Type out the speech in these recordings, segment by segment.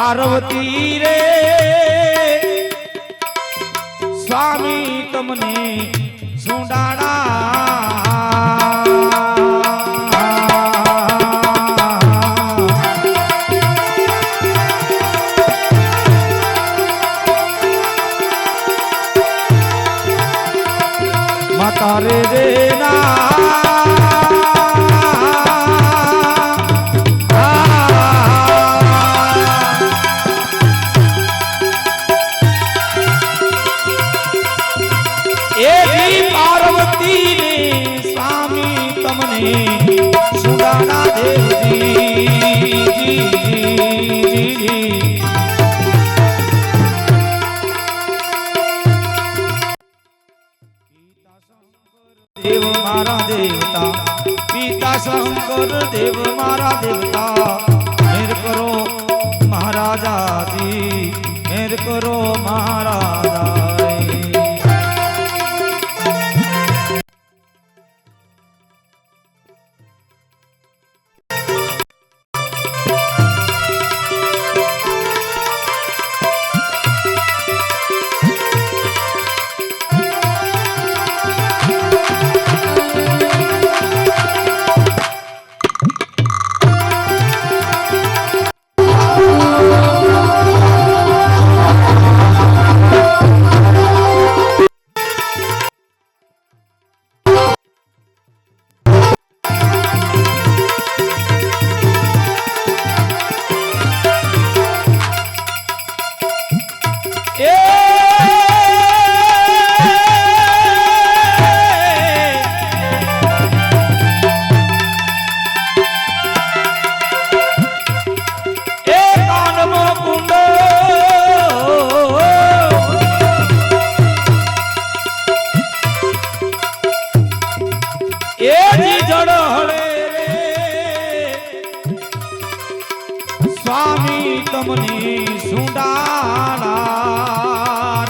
पार्वती रे स्वामी तमने सुंडाड़ा माता रे देना पार्वती ने स्वामी तमने सुडाना देव जी देव मारा देवता पिता शंकर देव मारा देवता मेर करो महाराजा जी मेर करो महाराजा स्वामी तमने सुंडाला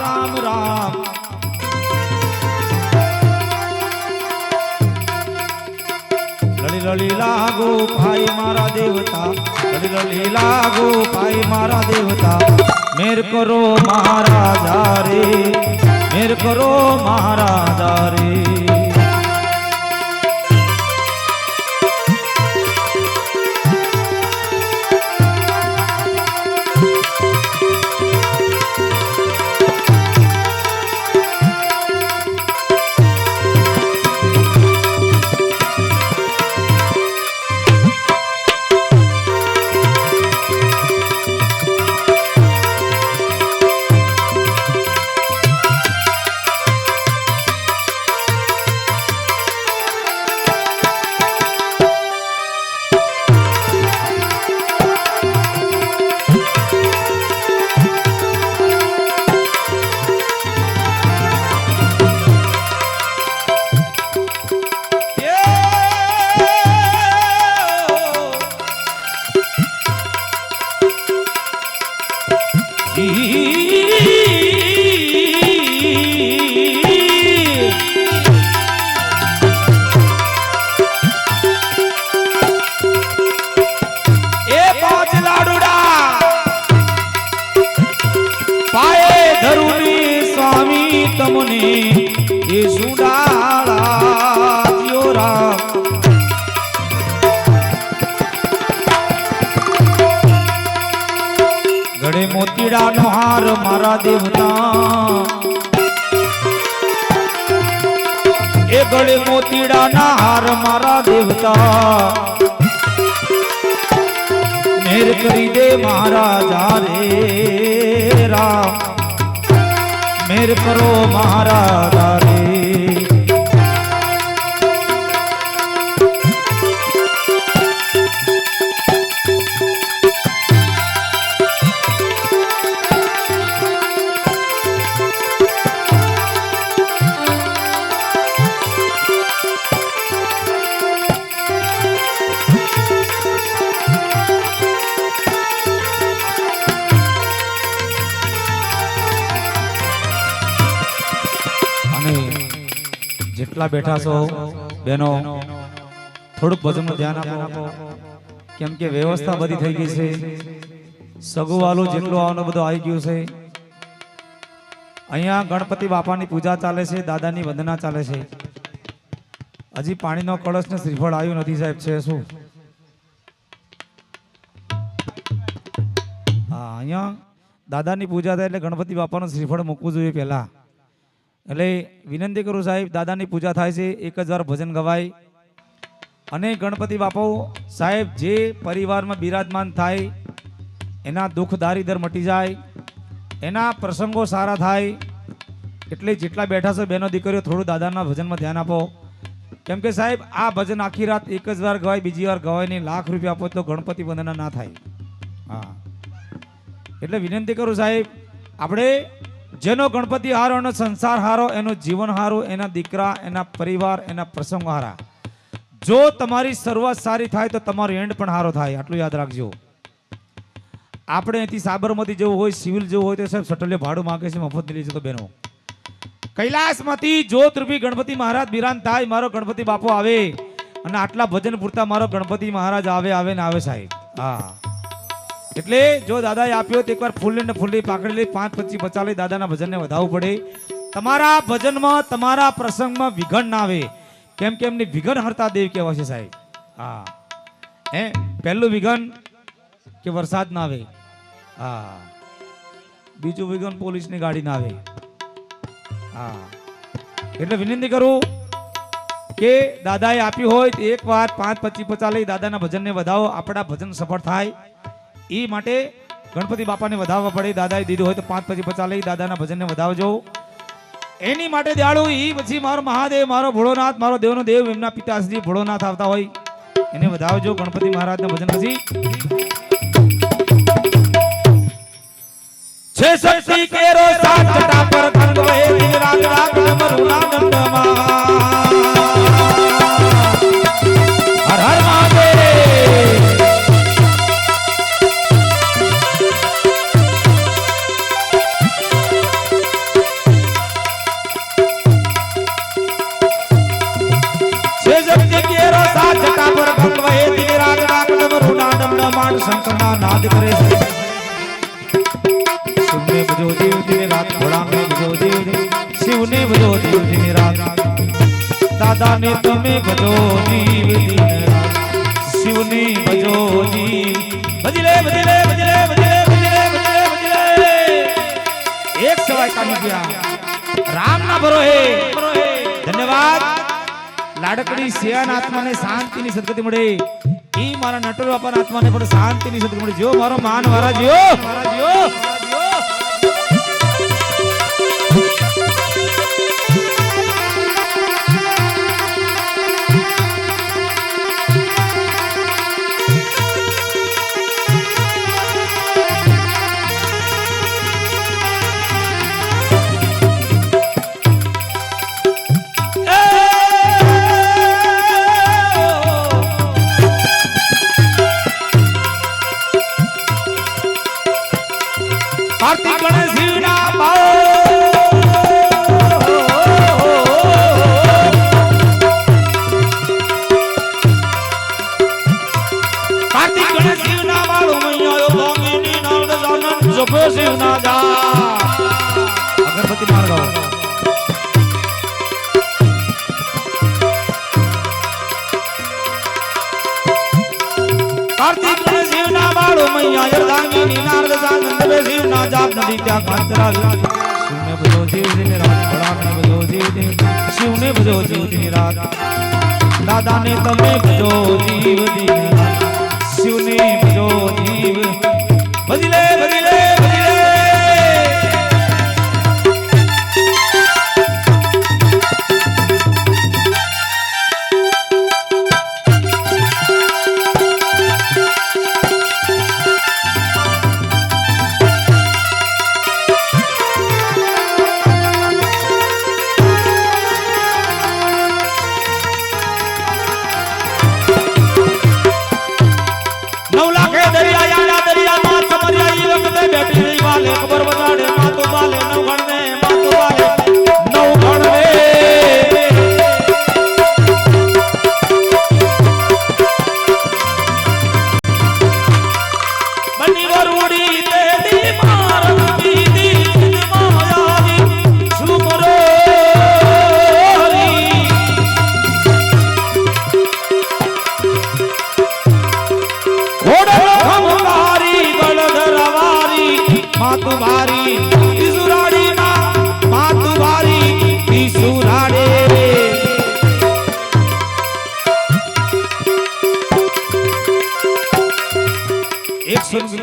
राम राम लड़ी लड़ी लागो भाई मारा देवता लड़ी लड़ी लागो भाई मारा देवता मेर करो महाराजा रे मेर करो महाराजा रे तमने ये सुडाला जियो राम गड़े मोतीड़ा नो हार मारा देवता ए गड़े मोतीड़ा ना हार मारा देवता मेर करी दे महाराजा रे राम मेर करो महाराजा रे જેટલા બેઠા છો બેનો થોડુંક ભજનનું ધ્યાન આપો કેમ કે વ્યવસ્થા બધી થઈ ગઈ છે સગુવાલો જેટલું આવવાનું બધું આવી ગયું છે. અહીંયા ગણપતિ બાપાની પૂજા ચાલે છે, દાદાની વંદના ચાલે છે. હજી પાણીનો કળશ ને શ્રીફળ આવ્યું નથી સાહેબ. છે શું? હા, અહીંયા દાદાની પૂજા થાય એટલે ગણપતિ બાપાનું શ્રીફળ મૂકવું જોઈએ પહેલા. એટલે વિનંતી કરું સાહેબ, દાદાની પૂજા થાય છે, એક જ વાર ભજન ગવાય અને ગણપતિ બાપાઓ સાહેબ જે પરિવારમાં બિરાજમાન થાય એના દુઃખ દારિદ્ર મટી જાય, એના પ્રસંગો સારા થાય. એટલે જેટલા બેઠા છો બહેનો દીકરીઓ થોડું દાદાના ભજનમાં ધ્યાન આપો. કેમ કે સાહેબ આ ભજન આખી રાત એક જ વાર ગવાય, બીજી વાર ગવાય નહીં. લાખ રૂપિયા આપો તો ગણપતિ વંદના ના થાય. હા, એટલે વિનંતી કરું સાહેબ, આપણે જેનો ગણપતિ હારો એનો સંસાર હારો, એનું જીવન હારું, એના દીકરા, એના પરિવાર, એના પ્રસંગો હારા. જો તમારી શરૂઆત સારી થાય તો તમારો એન્ડ પણ સારો થાય. આટલું યાદ રાખજો. આપણે અહીંથી સાબરમતી જવું હોય, સિવિલ જવું હોય તો સાહેબ સટલિયો ભાડું માંગે છે, મફત લઈ જતો બહેનો. કૈલાસમાંથી જ્યોતરૂપી ગણપતિ મહારાજ બિરાન થાય, મારો ગણપતિ બાપો આવે અને આટલા ભજન પૂરતા મારો ગણપતિ મહારાજ આવે ને આવે સાહેબ. હા, એટલે જો દાદાએ આપ્યો તો એકવાર ફૂલ ને ફૂલની પાકડી લઈ 5, 25, 50 લઈ દાદાના ભજનને વધાવવું પડે. તમારા ભજનમાં, તમારા પ્રસંગમાં વિઘન ના આવે. કેમ કે એમની વિઘન હરતા દેવ કહેવાય છે સાહેબ. હા, પહેલું વિઘન કે વરસાદ ના આવે. હા, બીજું વિઘન પોલીસની ગાડી ના આવે. હા, એટલે વિનંતી કરું કે દાદાએ આપ્યું હોય તો એક વાર 5, 25, 50 લઈ દાદાના ભજનને વધાવો. આપણા ભજન સફળ થાય એ માટે ગણપતિ બાપાને વધાવવા પડે. દાદાએ દીધું હોય તો 5, 25, 50 લઈ દાદાના ભજનને વધાવજો. એની માટે દયાળુ એ પછી મારો મહાદેવ, મારો ભોળોનાથ, મારો દેવનો દેવ, એમના પિતાશ્રી ભોળોનાથ આવતા હોય એને વધાવજો ગણપતિ મહારાજના ભજન. પછી છે શક્તિ કેરો સાત જટા પર ગંગવે દિન રાત રાત મરુના દંડમાં. હર હર મહાદેવ. શંકરના નાદ કરે છે. શિવને ભજો જીવ દિને રાત, ભોળાને ભજો જીવ, શિવને ભજો જીવ દિને રાત, દાદાને તમે ભજો જીવ દિને રાત, શિવને ભજો જીવ. ભજલે ભજલે ભજલે ભજલે ભજલે ભજલે ભજલે. એક સવાય કાઢી ગયા રામ ના ભરોહે. ધન્યવાદ. લાડકડી સિયાન આત્માને શાંતિની સદગતિ મળે. ઈ મારા નટોર બાપાના આત્માને પણ શાંતિની સદગતિ મળે. જો મારો માન વારા જીઓ. કાર્તિક ગણેશ શિવના ભાવ. કાર્તિક ગણેશ શિવના બાળો મૈયાયો ભોગીની નાદ જાનન જપે શિવના જા. અગરબત્તી માર ગાઓ. કાર્તિક ગણેશ શિવના બાળો મૈયાયો દાંગીની નાદ જાનન જપે શિવના જાપ નદી ત્યાં કાંતરા. શિવને ભજો જીવ દિન રાત, ભોળાને ભજો જીવ દિન, શિવને ભજો જીવ દિન રાત, દાદાને તમે ભજો જીવ દિન રાત, શિવને ભજો જીવ. ભજલે ભજલે ભજલે. દરિયા દરિયા માં સમરિયા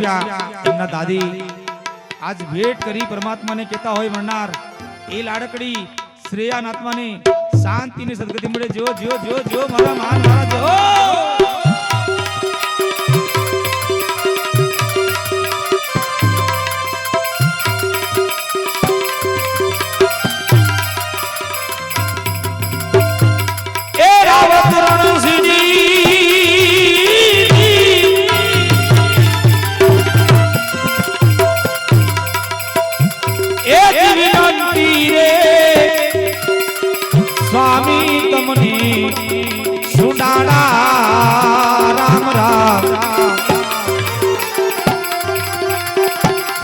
પહોંચ્યા એમના દાદી આજ ભેટ કરી પરમાત્માને કહેતા હોય મળનાર એ લાડકડી શ્રેયા આત્માને શાંતિની સદગતિ મળે જો જો જો જો મારા માન મારા જો સ્વામી તમને સુડાડા રામ રામ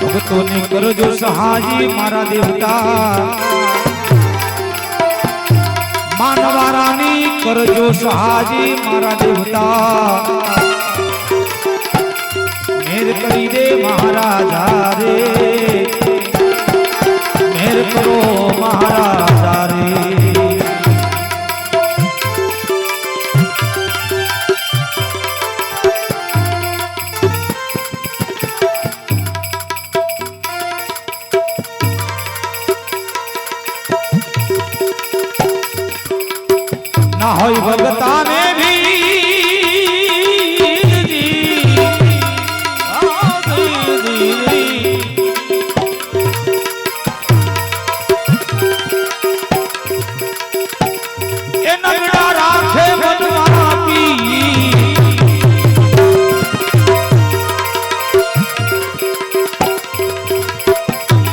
ભક્તોને કરજો સહાજી મારા દેવતા માનવારાની કરજો સહાજી મારા દેવતા મેર કરી દે મહારાજા રે મેર કરો મહારાજા રે ना होई भगता में भी ए नगड़ा राखे बनवा पी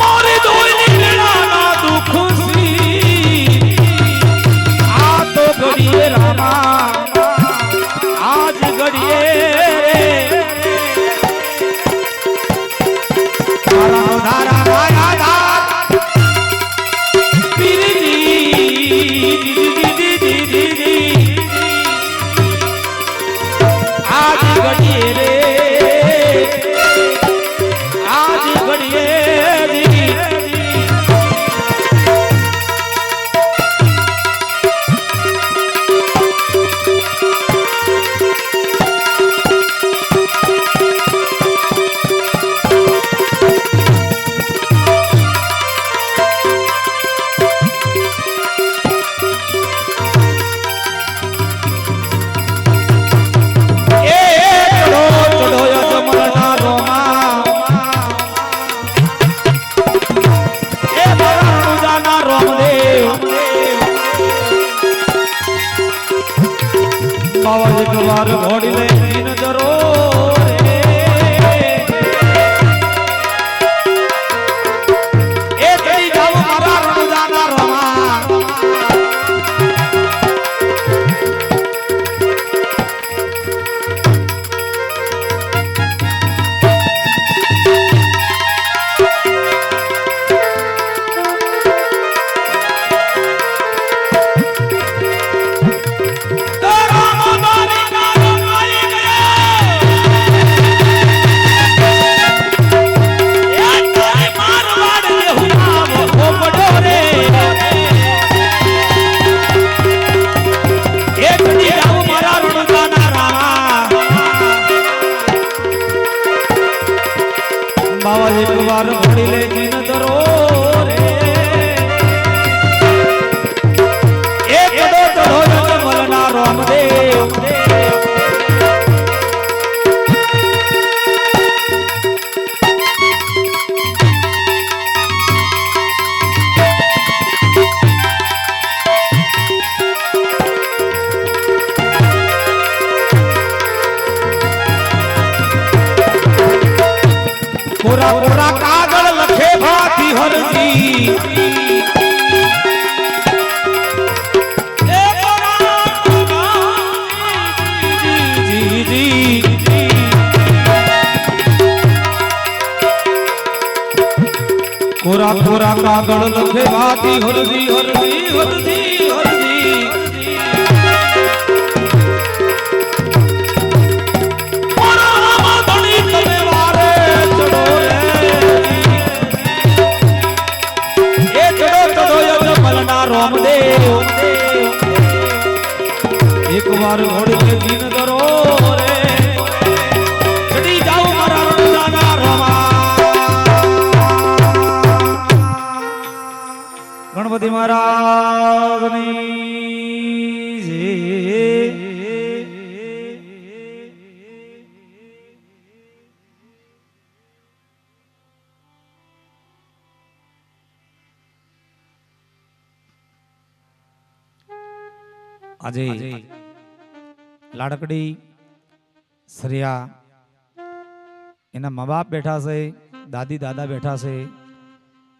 मोरे दोई लेना ना दुख घड़िए रामा आज घड़िए धारा धारा धारा आज घड़िए रे आज घड़िए बार घोड़ी ले तीन जरो रे ए तेरी जाओ मारा रणजाना रमा एक बार घोड़ी ले जीन दरो रे एक दो चढ़ो जग मलना रामदेव पूरा पूरा कागल लखे भाती हरजी जी जी पूरा पूरा कागल लखे भाती हरजी हरजी हरजी हरजी एक बार घोड़ी के दिन दरो रे चढ़ी जाओ मारा रणजाना ગણપતિ મહારાજની જય. આજે લાડકડી શ્રેયા એના મા બાપ બેઠા છે, દાદી દાદા બેઠા છે,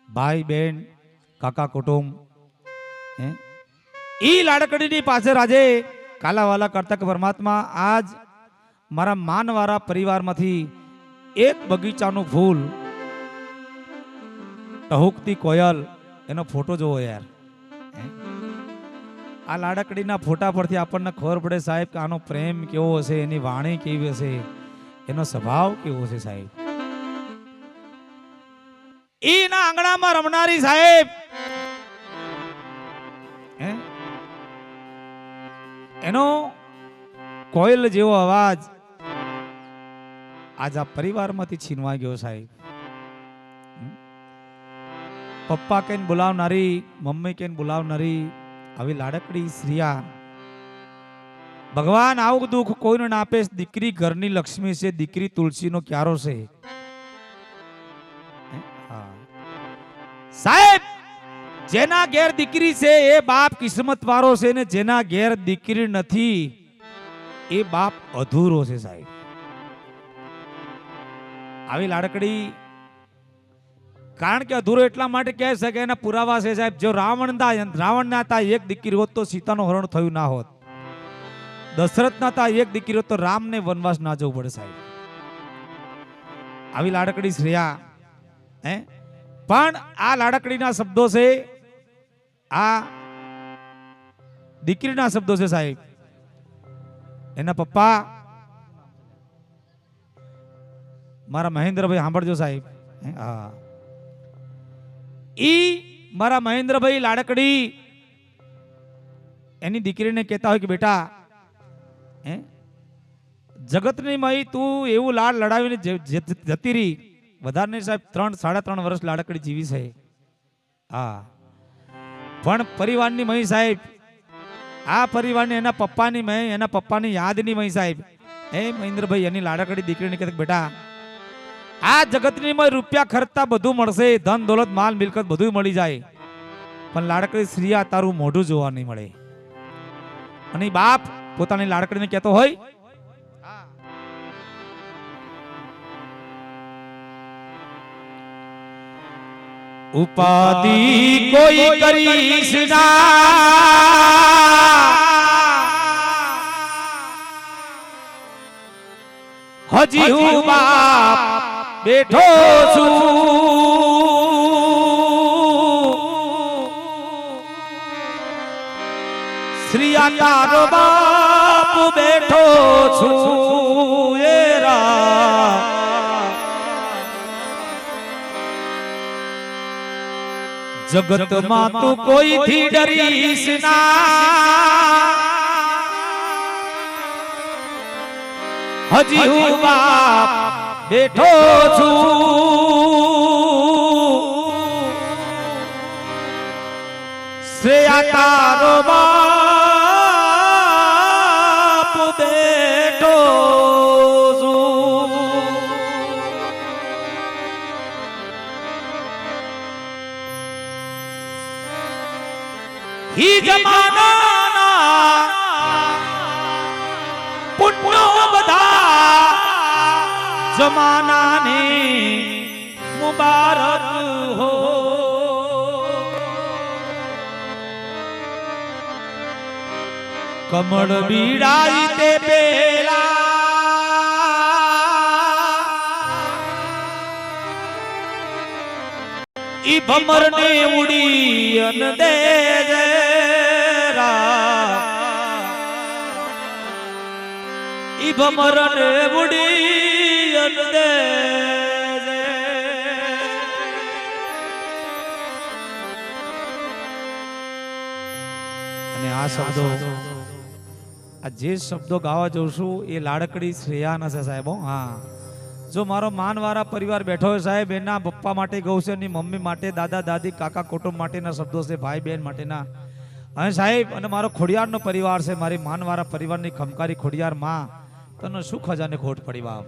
ભાઈ બહેન કાકા કુટુંબ ઈ લાડકડીની પાછળ આજે કાલાવાલા કરતક પરમાત્મા આજ મારા માનવાળા પરિવારમાંથી એક બગીચાનું ફૂલ ટહુકતી કોયલ એનો ફોટો જોવો યાર. આ લાડકડીના ફોટા પરથી આપણને ખબર પડે સાહેબ કે આનો પ્રેમ કેવો હશે, એની વાણી કેવી હશે, એનો સ્વભાવ કેવો છે સાહેબ. એના આંગણામાં રમનારી સાહેબ એનો કોયલ જેવો અવાજ આજ આ પરિવારમાંથી છીનવાઈ ગયો સાહેબ. પપ્પા કેન બોલાવનારી, મમ્મી કેન બોલાવનારી આવી લાડકડી શ્રીયા. ભગવાન આવું દુઃખ કોઈને ના આપે. દીકરી ઘરની લક્ષ્મી છે, દીકરી તુલસીનો ક્યારો છે સાહેબ. જેના ઘેર દીકરી છે એ બાપ કિસ્મત વાળો છે ને જેના ઘેર દીકરી નથી એ બાપ અધૂરો છે સાહેબ. આવી લાડકડી કારણ કે અધૂરો એટલા માટે કહે છે કે એના પુરાવા છે સાહેબ. જો રાવણ ના હતા એક દીકરી હોત તો સીતાનું હરણ થયું ના હોત. દશરથ ના હતા એક દીકરી હોત તો રામને વનવાસ ના જવું પડે સાહેબ. આવી લાડકડી શ્રેયા પણ આ લાડકડીના શબ્દો છે, આ દીકરીના શબ્દો છે સાહેબ. એના પપ્પા મારા મહેન્દ્રભાઈ સાંભળજો સાહેબ. હા, ઈ મારા મહેન્દ્રભાઈ લાડકડી એની દીકરીને કહેતા હોય કે બેટા જગતની મય તું એવું લાડ લડાવીને જતી રહી. વધારે નહીં સાહેબ, 3-3.5 વર્ષ લાડકડી જીવી છે. હા, પણ પરિવારની મય સાહેબ, આ પરિવારની એના પપ્પાની મય, એના પપ્પાની યાદની મય સાહેબ. મહેન્દ્રભાઈ એની લાડકડી દીકરીને કહેતા બેટા આ જગતની મય રૂપિયા ખર્ચતા બધું મળશે, ધન દોલત માલ મિલકત બધું મળી જાય, પણ લાડકડી શ્રીયા તારું મોઢું જોવા નહીં મળે. અને બાપ પોતાની લાડકડીને કહેતો હોય ઉપાધિ કોઈ કરીશ ના, હજી હું બાપ બેઠો છું. શ્રીયા તારો બાપ બેઠો છું. જગત માં તું કોઈ થી ડરીશ ના, હજી હું બાપ બેઠો છું. શ્રેયા તારો બાપ બેઠો છું. ही जमाना पुण्यो बधा जमाना ने मुबारक हो. कमल बीड़ाई ते पेला ई भमर ने उड़ी अन दे भमर ने उड़ी अन दे. અને આ શબ્દો આ જે શબ્દો ગાવા જઉં છું એ લાડકડી શ્રેયાના છે સાહેબ. હા, જો મારો માનવાળા પરિવાર બેઠો હોય સાહેબ, એના પપ્પા માટે ગૌ છે, એની મમ્મી માટે, દાદા દાદી કાકા કુટુંબ માટેના શબ્દો છે, ભાઈ બહેન માટેના. અને સાહેબ અને મારો ખોડિયારનો પરિવાર છે, મારી માનવાળા પરિવારની ખમકારી ખોડિયાર માં, તને શું ખજાને ખોટ પડી બાપ.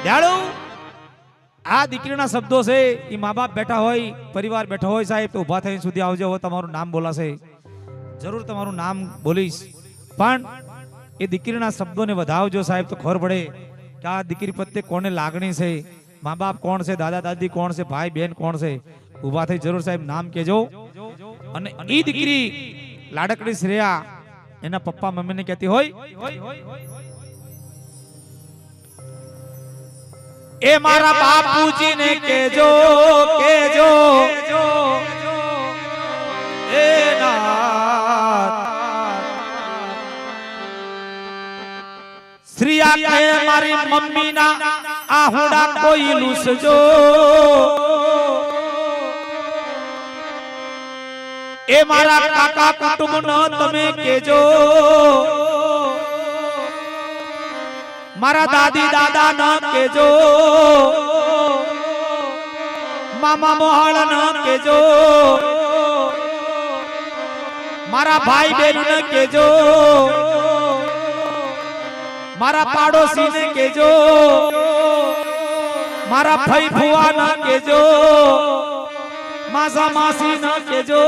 દયાળુ આ દીકરીના શબ્દો છે, એ મા બાપ બેઠા હોય, પરિવાર બેઠો હોય સાહેબ, તો ઉભા થઈને સુધી આવજો. હવે તમારું નામ બોલાશે, જરૂર તમારું નામ બોલીશ, પણ એ દીકરીના શબ્દોને વધાવજો સાહેબ, તો ખબર પડે કે આ દીકરી પ્રત્યે કોને લાગણી છે, મા બાપ કોણ છે, દાદા દાદી કોણ છે, ભાઈ બહેન કોણ છે. ઉભા થઈ જરૂર સાહેબ નામ કહેજો. અને એ દીકરી લાડકડી શ્રેયા એના પપ્પા મમ્મીને કહેતી હોય, એ મારા બાપુજીને કહેજો કહેજો એ નાથ, શ્રીયા કહે મારી મમ્મીના આહુડા કોઈ લૂસજો, એ મારા કાકા કુટુંબનો તમે કહેજો, મારા દાદી દાદા ન કહેજો, મામા મોહાળ ન કહેજો, મારા ભાઈ બહેન ન કહેજો, મારા પાડોશી ને કહેજો, મારા ભાઈ ફુવા ન કહેજો, માસા માસી ન કહેજો.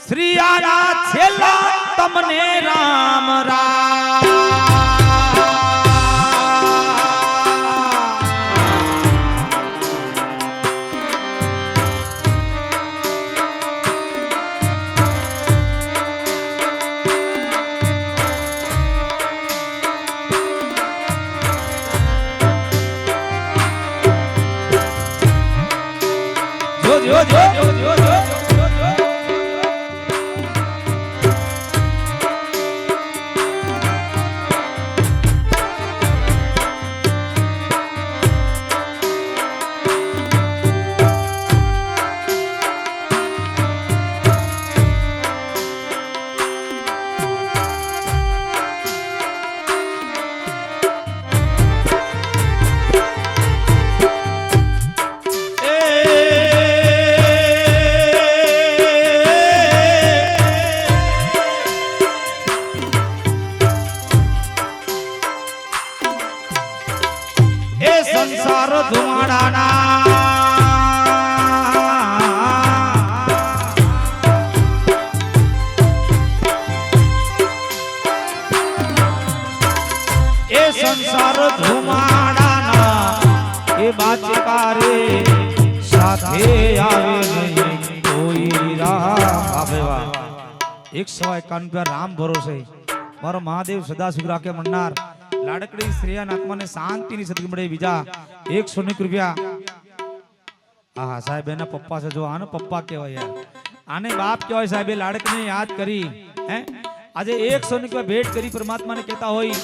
શ્રીયાના છેલ્લા તમને રામ રામ. જો જો જો જો જો સંસાર ધુમાડાના એ સંસાર ધુમાડાના એ બાચકારે સાથે આવે નહીં કોઈ રાહ. 151 રામ ભરોસે મારો મહાદેવ સદા સુખ રાખે મનનાર. લાડકડી શ્રેયા આત્માને શાંતિની સદગતિ મળે. બીજા 100 રૂપિયા. હા સાહેબ એના પપ્પા છે, જો આનો પપ્પા કહેવાય યાર, આને બાપ કહેવાય સાહેબ. એ લાડકને યાદ કરી હે આજે 100 રૂપિયા ભેટ કરી પરમાત્માને કહેતા હોય,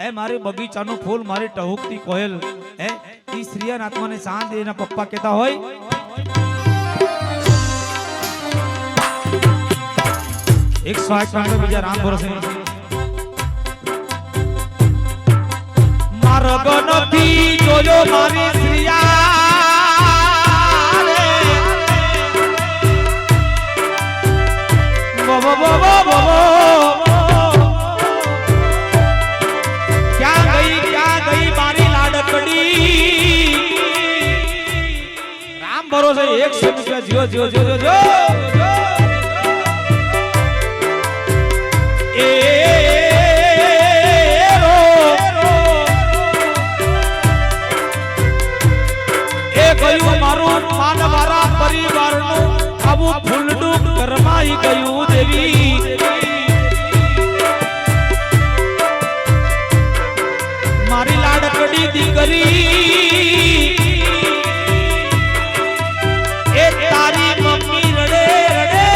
હે મારી બગીચાનું ફૂલ, મારી ટહુકતી કોયલ, હે ઈ શ્રેયા આત્માને શાંતિ એના પપ્પા કહેતા હોય. એક 151 બીજા રામ ભરોસે. માર્ગ નથી જોયો મારી શ્રીયા રે, ક્યાં ગઈ મારી લાડકડી. રામ ભરોસે 100 રૂપિયા. જીઓ જીઓ જીઓ જીઓ. મારું માનવારા પરિવારનું આવું ફૂલડું કરમાઈ ગયું દેવી. મારી લાડકડી દીકરી એ તારી મમ્મી રડે રડે,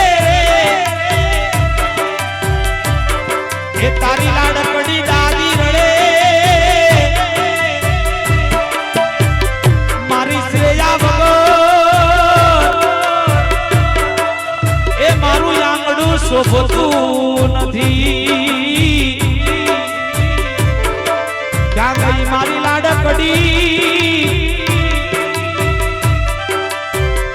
એ તારી લાડકડી દાદી રડે, મારી શ્રેયા વગર એ મારું આંગણું શોભતું નથી. ક્યાં લાડકડી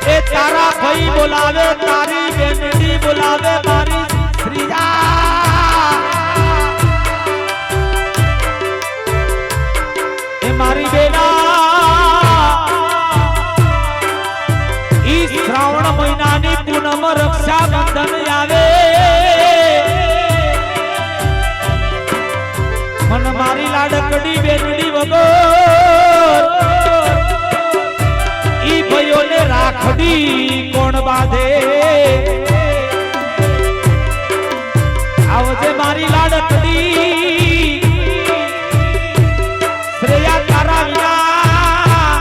એ તારા ભાઈ બોલાવે તારી બેનડી બોલાવે મારી શ્રીયા એ મારી બેના ઈ શ્રાવણ મહિનાની પૂનમ રક્ષાબંધન આવે મન મારી લાડકડી બેનડી વગર ઈ ભયોને રાખડી કોણ બાંધે આવજે મારી લાડકડી શ્રેયા તારા વિના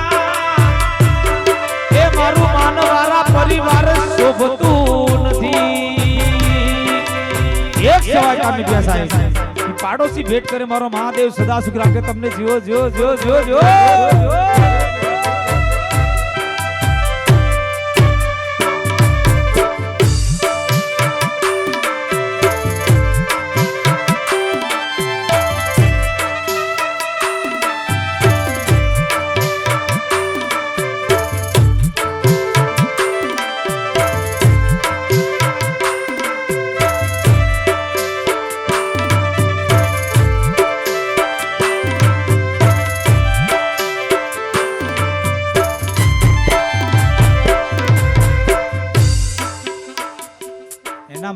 એ મારું માનવારા પરિવાર શોભતું નથી એક સવાય કામી પ્યાસ આવી પાડોશી ભેટ કરે મારો મહાદેવ સદા સુખ રાખે તમને જીવો જીવો જીવો જીવો જીવો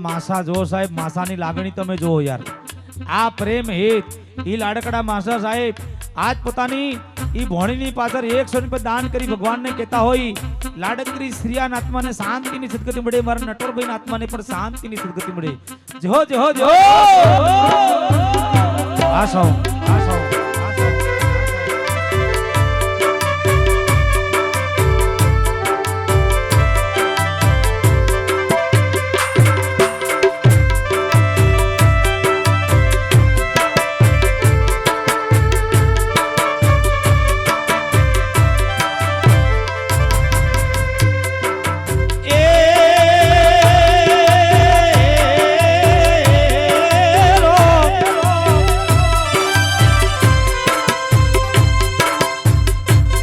માસા જો સાહેબ માસાની લાગણી તમે જો યાર આ પ્રેમ હેત ઈ લાડકડા માસા સાહેબ આજ પોતાની ઈ ભોણીની પાછળ 100 રૂપિયા દાન કરી ભગવાનને કહેતા હોય લાડકડી શ્રીયાના આત્માને શાંતિની સદગતિ મળે મારા નટવરભાઈના આત્માને પણ શાંતિની સદગતિ મળે જો જો જો આશા આશા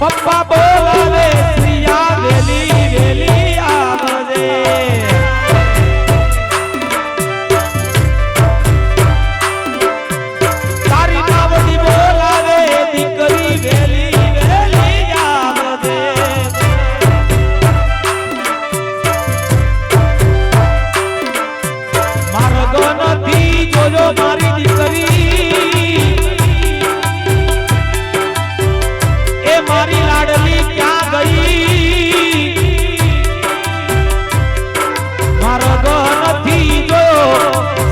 પપ્પા બોલાવે શ્રીયા વેલી વેલી આવજે તારી નાવડી બોલાવે દીકરી વેલી વેલી આવજે માર્ગ નથી જોજો મારી દીકરી મારી લાડલી ક્યાં ગઈ મારો નથી જો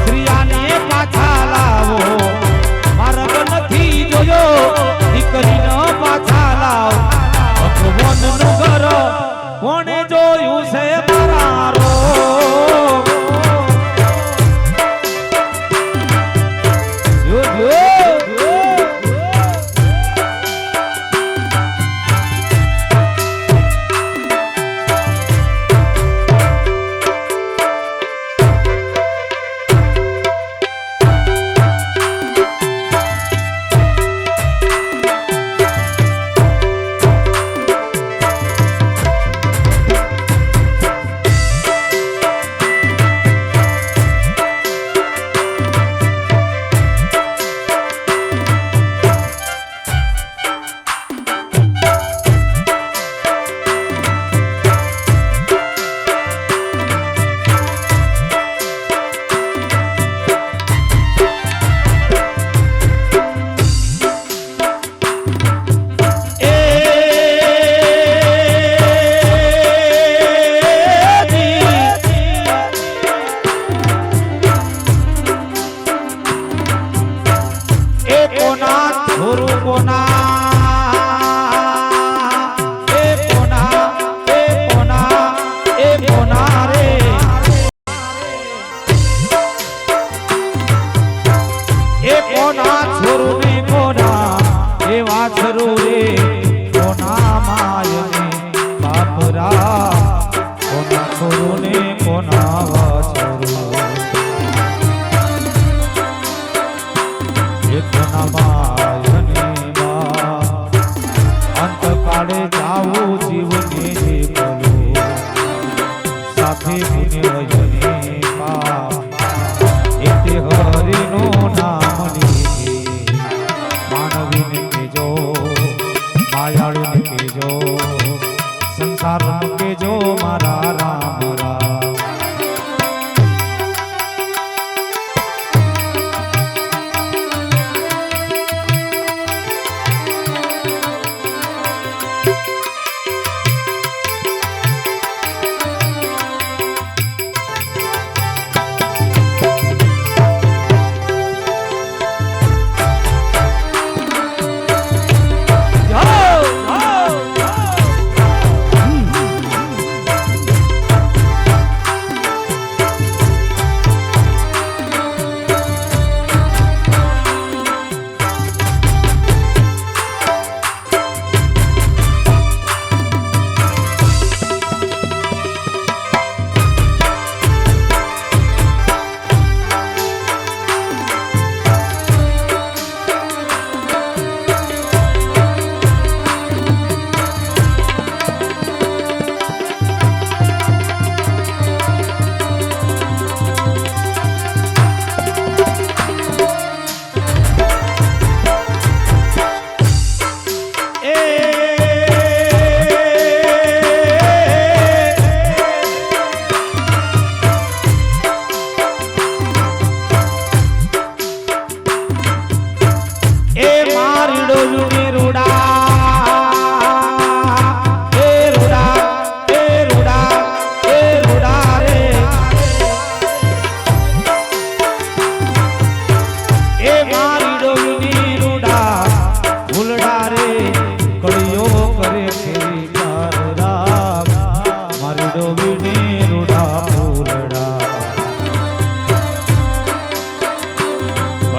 શ્રીયાને પાછા લાવો મારો નથી જોયો દીકરીનો પાછા લાવો ભગવાનનું ઘર કોણે જોયું છે મારો જો જો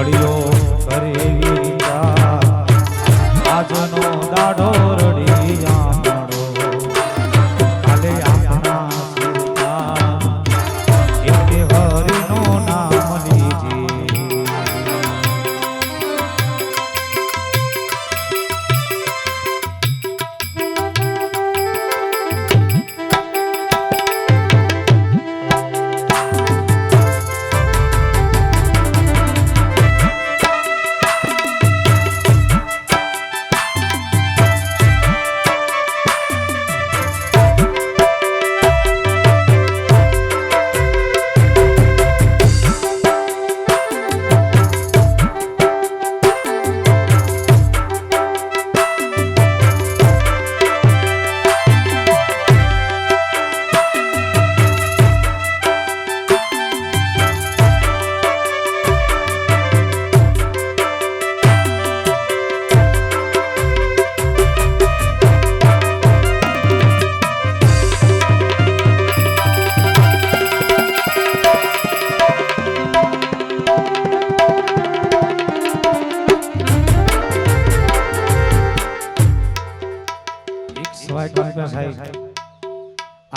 ઘડીઓ કરે વીરતા આજનો દાડો રડી આંગણો કાલે આપણા સીતા એટલે હરિનો નામ લીજે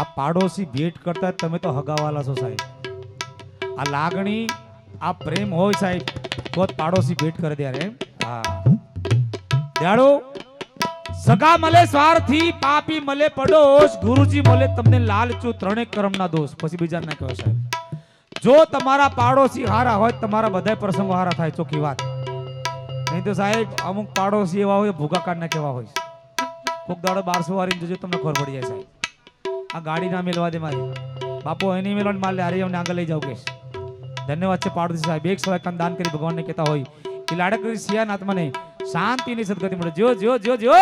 આ પાડોશી ભેટ કરતા તમે તો હગાવાલા છો સાહેબ. આ લાગણી આ પ્રેમ હોય સાહેબ તો જ પાડોશી ભેટ કરે ત્યારે. હા દયાળુ સગા મળે સ્વાર્થી પાપી મળે પડોશ ગુરુજી મળે તમને લાલચુ ત્રણેય કર્મના દોષ પછી બીજા ના કહો સાહેબ. જો તમારા પાડોશી હારા હોય તમારા બધા પ્રસંગો હારા થાય ચોખ્ખી વાત. નહીં તો સાહેબ અમુક પાડોશી એવા હોય ભૂગા કાઢના કેવા હોય કોક દાડો 1200 વાળી જોજો તમને ખબર પડી જાય સાહેબ. આ ગાડી ના મેલવા દે મારી બાપો એની મેલવા માલ લે અમને આગળ લઈ જાવ કેશ. ધન્યવાદ છે પાડોશી સાહેબ. 100 દાન કરી ભગવાનને કહેતા હોય કે લાડકરી સિયાન આત્માને શાંતિની સદગતિ મળે. જો જો જો જો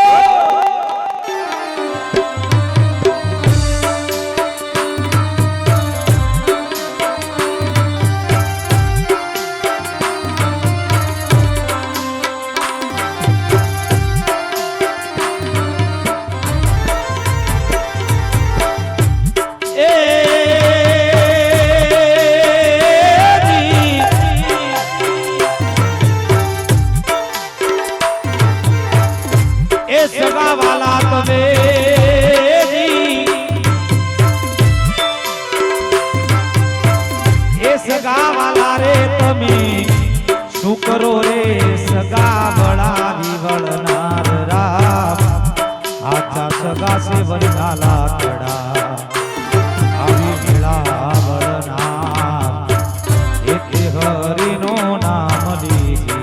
સગા વાલા તમે એ સગા વાલા રે તમે શું કરો રે સગા વળા વિવળનાર રામ આછા સગા સે વરનાલા કડા આવી મેળા વળનાર એટલે હરિનો નામ લીજે.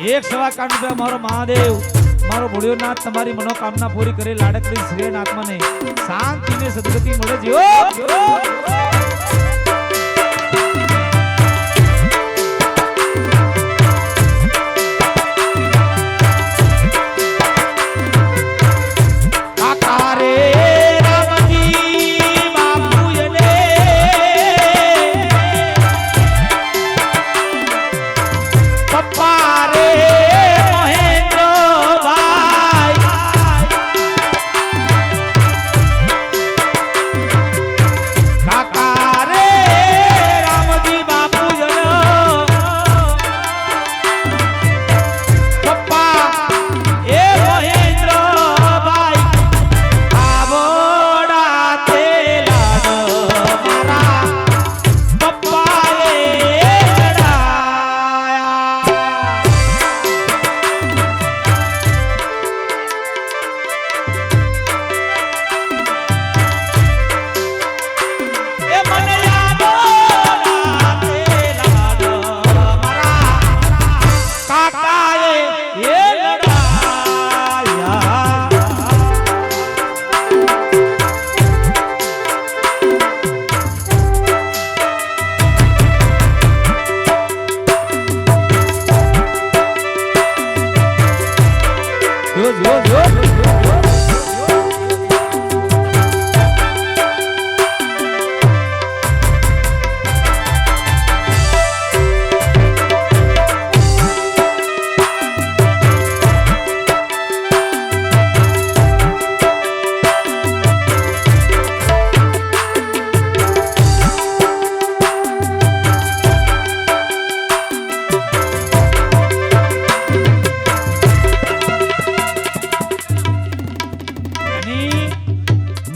એક સવા કાંડ રૂપિયા મારો મહાદેવ મારો ભોળિયોનાથ તમારી મનોકામના પૂરી કરે લાડકડી શ્રેય આત્માને શાંતિ ને સદગતિ મળે જીઓ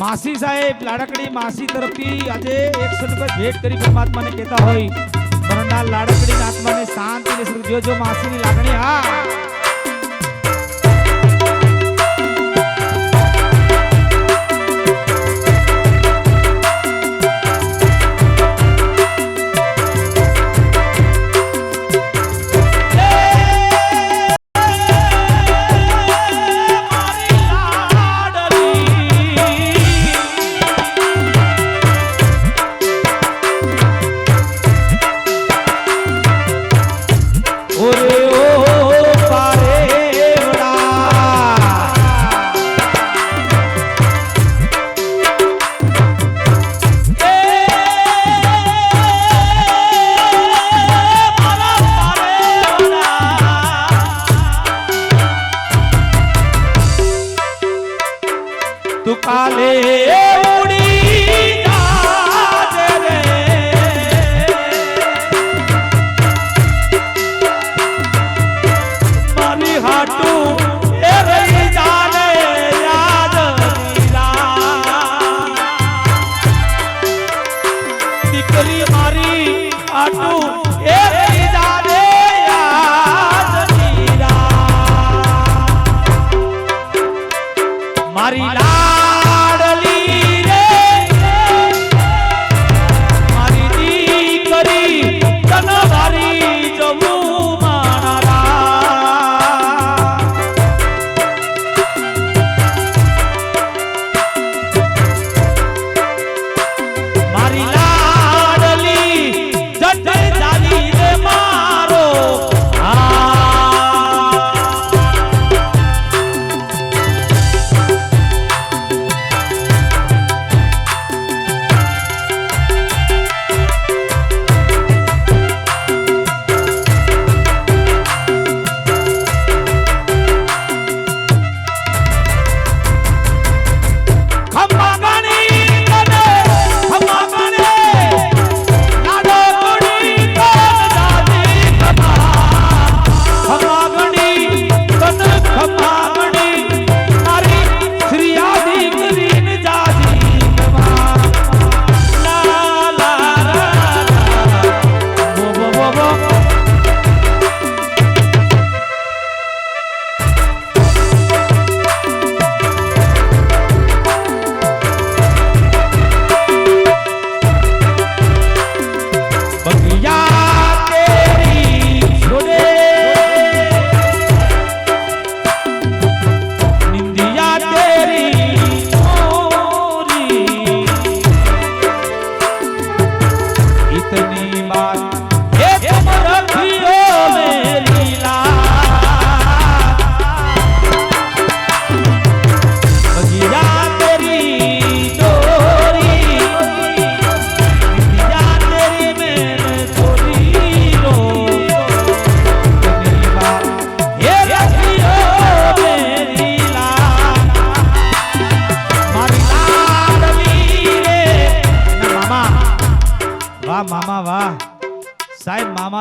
मासी साहेब लाडकड़ी मासी तरफी आज 100 रुपये भेट करी परमात्मा ने कहता होई मरना लाडकड़ी आत्मा ने शांति ने जो जो मासी नी लागणी हा तू काले उड़ी जाजे रे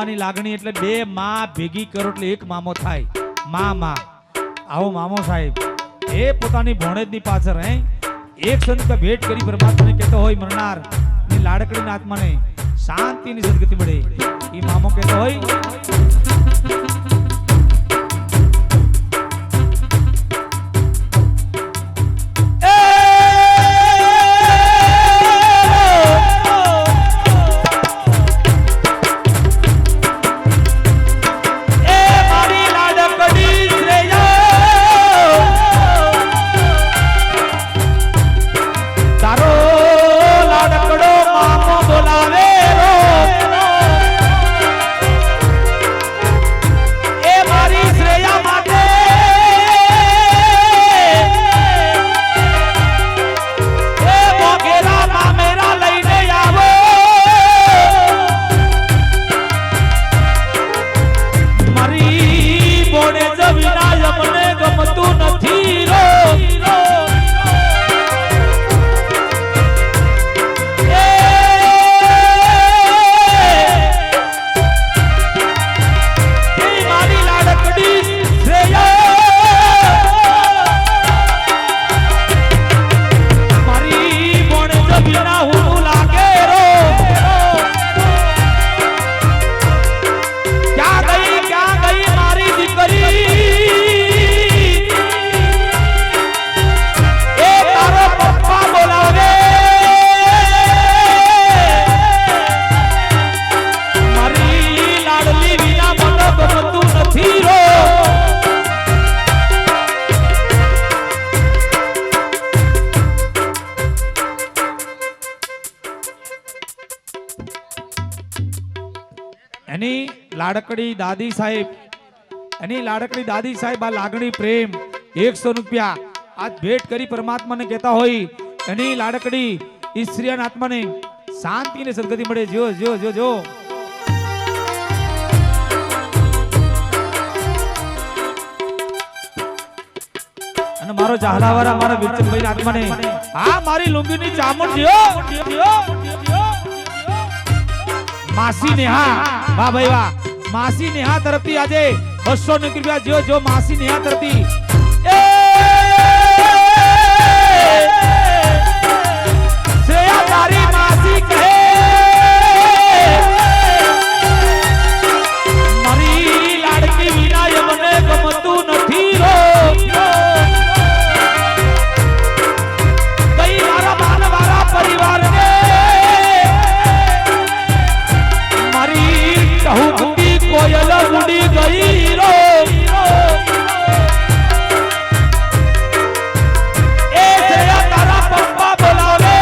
મામાની લાગણી એટલે બે માં ભેગી કરો એટલે એક મામો થાય. માં આવો મામો સાહેબ એ પોતાની ભોણેજની પાછળ એક સંત ભેટ કરી પરમાત્માને કહેતો હોય મરનાર ની લાડકડીના આત્માને શાંતિની સદગતિ મળે. એ મામો કહેતો હોય એની લાડકડી દાદી સાહેબ આ લાગણી પ્રેમ 100 રૂપિયા આજ ભેટ કરી પરમાત્માને કહેતા હોય એની લાડકડી ઈશ્વરીય આત્માને શાંતિ અને સદગતિ મળે. જો જો જો જો અને મારો ચાહલાવાળા મારા વિરચનભાઈ આત્માને હા મારી લુંગીની ચામુંડ માસી નેહા વાહ ભાઈ વાહ માસી નેહા તરફથી આજે 200 રૂપિયા જો માસી નેહા તરફથી શ્રેયા તારી માસી કહે મારી લાડકી વિના મને ગમતું નથી રો કઈ મારા માનવાળા પરિવારને કહું કોયલ ઉડી ગઈ રો એ શ્રેયા તારા પપ્પા બોલાવે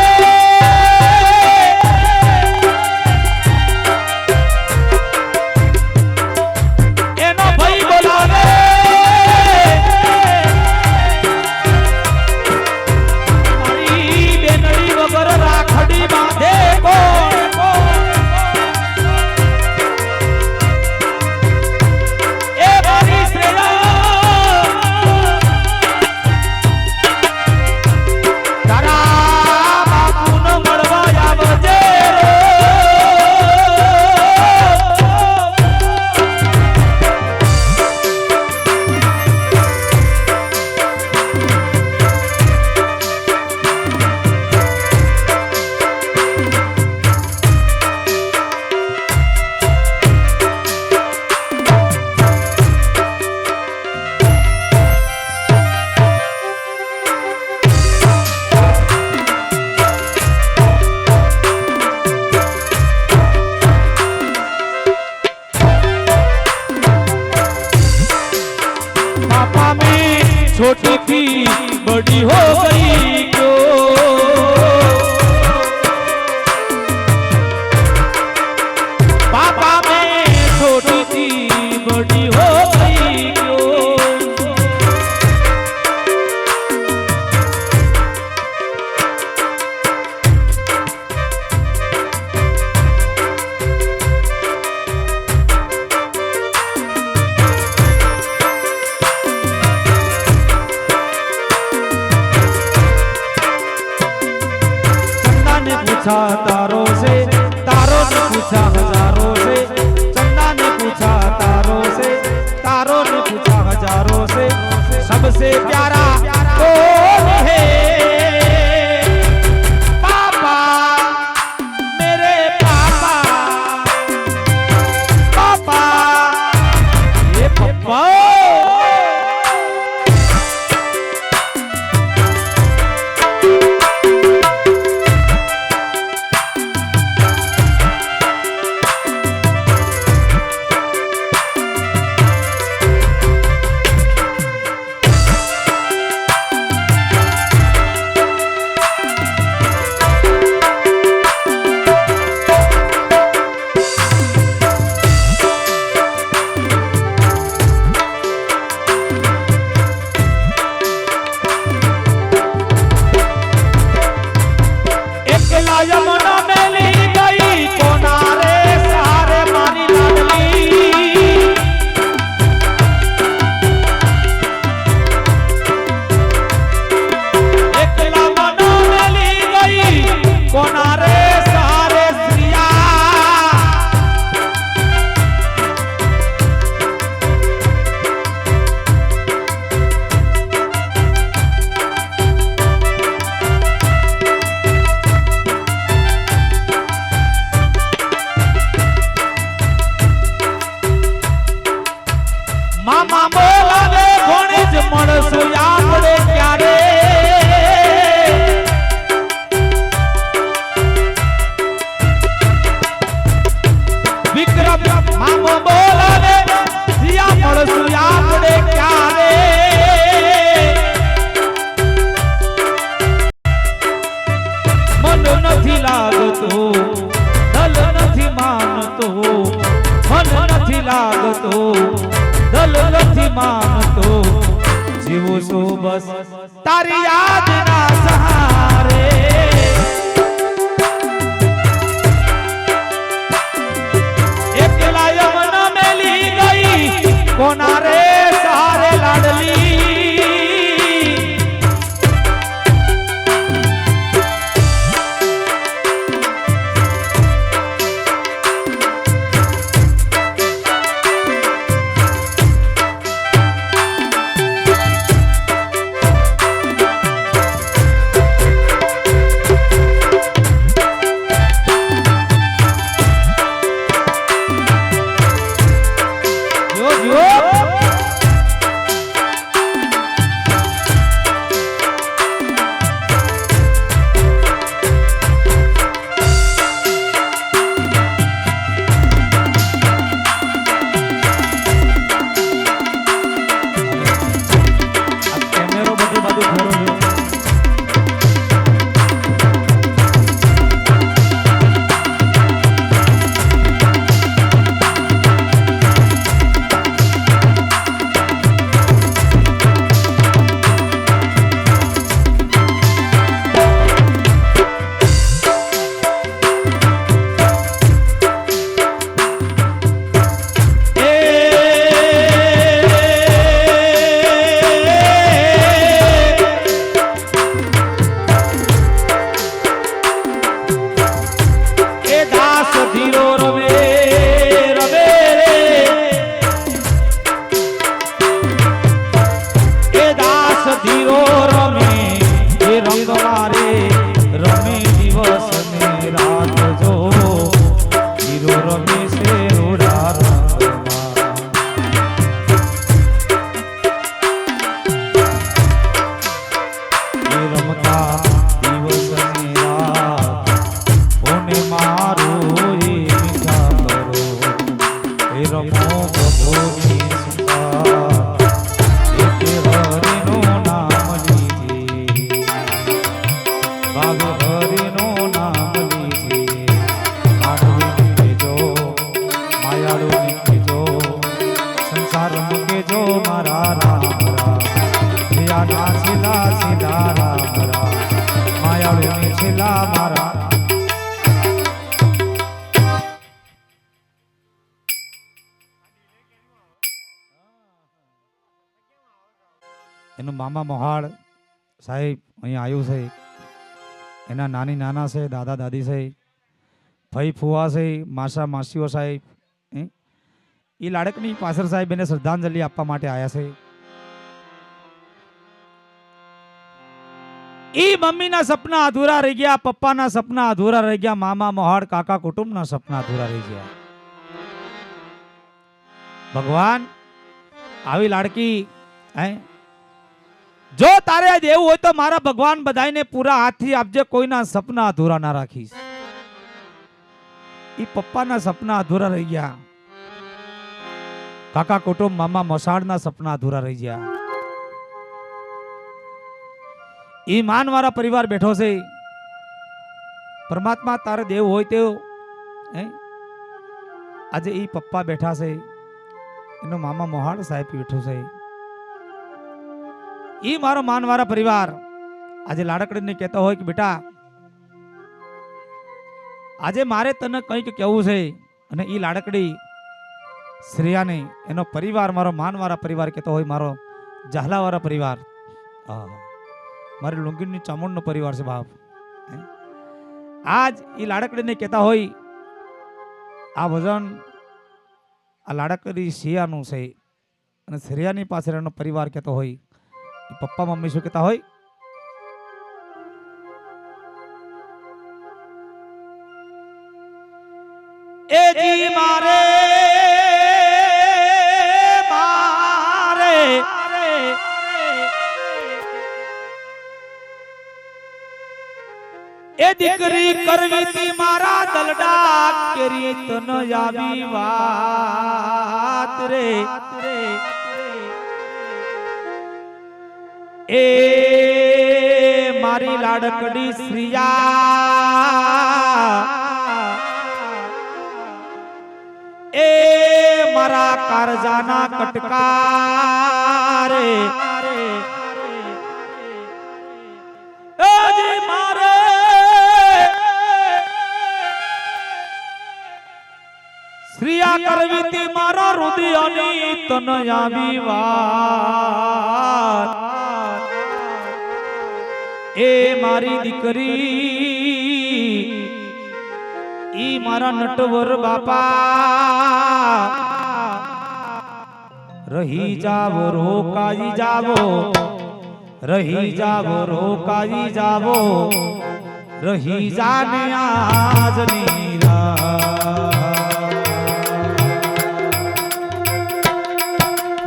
મામા બોલાવે ઘણી જ મળશું આપણે ક્યારે વિક્રમ મામો બોલાવે જીયા મળશું આપણે ક્યારે મન નથી લાગતું દલ નથી માનતો મન નથી લાગતો દલ નથી માનતો જીવું છું બસ તારી યાદના સહારે એકલા યમના મેલી ગઈ કોના રે સારે લાડલી એનું મામા મોહાળ સાહેબ અહીંયા આવ્યું છે એના નાની નાના છે દાદા દાદી છે ભાઈ ફુવા છે માસા માસીઓ સાહેબ એ લાડકની પાછળ સાહેબ એને શ્રદ્ધાંજલિ આપવા માટે આવ્યા છે ઈ મમ્મીના સપના અધૂરા રહી ગયા પપ્પાના સપના અધૂરા રહી ગયા મામા મોહાળ કાકા કુટુંબના સપના અધૂરા રહી ગયા ભગવાન આવી લાડકી જો તારે દેવું હોય તો મારા ભગવાન બધાને પૂરા હાથથી આપજે કોઈના સપના અધૂરા ના રાખીશ ઈ પપ્પાના સપના અધૂરા રહી ગયા કાકા કુટુંબ મામા મોસાળના સપના અધૂરા રહી ગયા ઈ માનવાળા પરિવાર બેઠો છે પરમાત્મા તારે દેવું હોય તેવું આજે ઈ પપ્પા બેઠા છે એનો મામા મોહાળ સાહેબ બેઠો છે ઈ મારો માનવાળા પરિવાર આજે લાડકડીને કહેતો હોય કે બેટા આજે મારે તને કંઈક કહેવું છે અને ઈ લાડકડી શ્રેયાને એનો પરિવાર મારો માનવાળા પરિવાર કહેતો હોય મારો ઝાલાવાળા પરિવાર મારી લુંગીની ચામુંડનો પરિવાર છે બાપ આજ ઈ લાડકડીને કહેતા હોય આ ભજન આ લાડકડી શિયાનું છે અને શ્રેયાની પાછળ એનો પરિવાર કહેતો હોય પપ્પા મમ્મી શું કહેતા હોય એ જી મારે દીકરી કરવી તી મારા દલડા કેરી તન આવી વાત રે એ મારી લાડકડી શ્રીયા એ મારા કારજાના કટકા રે મારે શ્રીયા કરવી તી મારા હૃદયની તન આવી વાત એ મારી દીકરી ઈ મારા નટવર બાપા રહી જાવો રોકાઈ જાવો રહી જાવો રોકાઈ જાવો રહી જાને આજની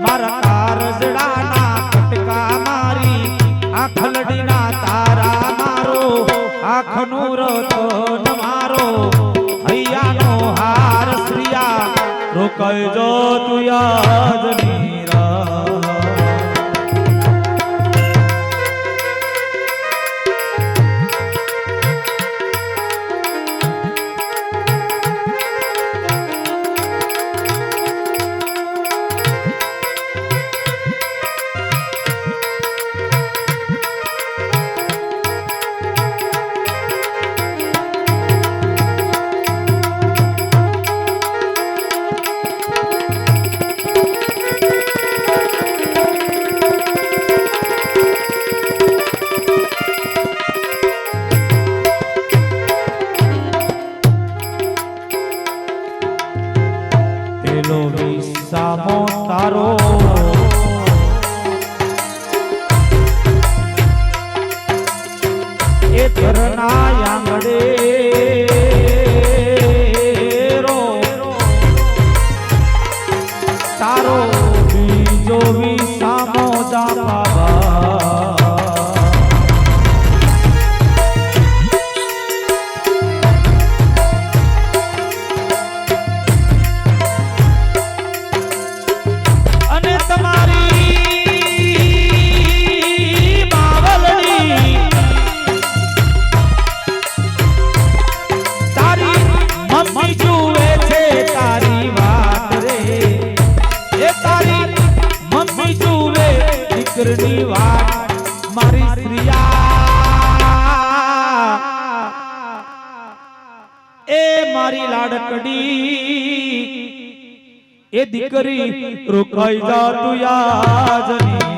મારા કારજડાના કટકા મારી આખલડીના તારા મારો આખનું રતન મારો હૈયાનો હાર શ્રીયા રોકાઈ જો તું યાદની સામો તારો એ ધરના આંગણે રો તારો બીજો સામો દાબા વાત મારી શ્રીયા એ મારી લાડકડી એ દીકરી રોકાઈ જા તું યાજની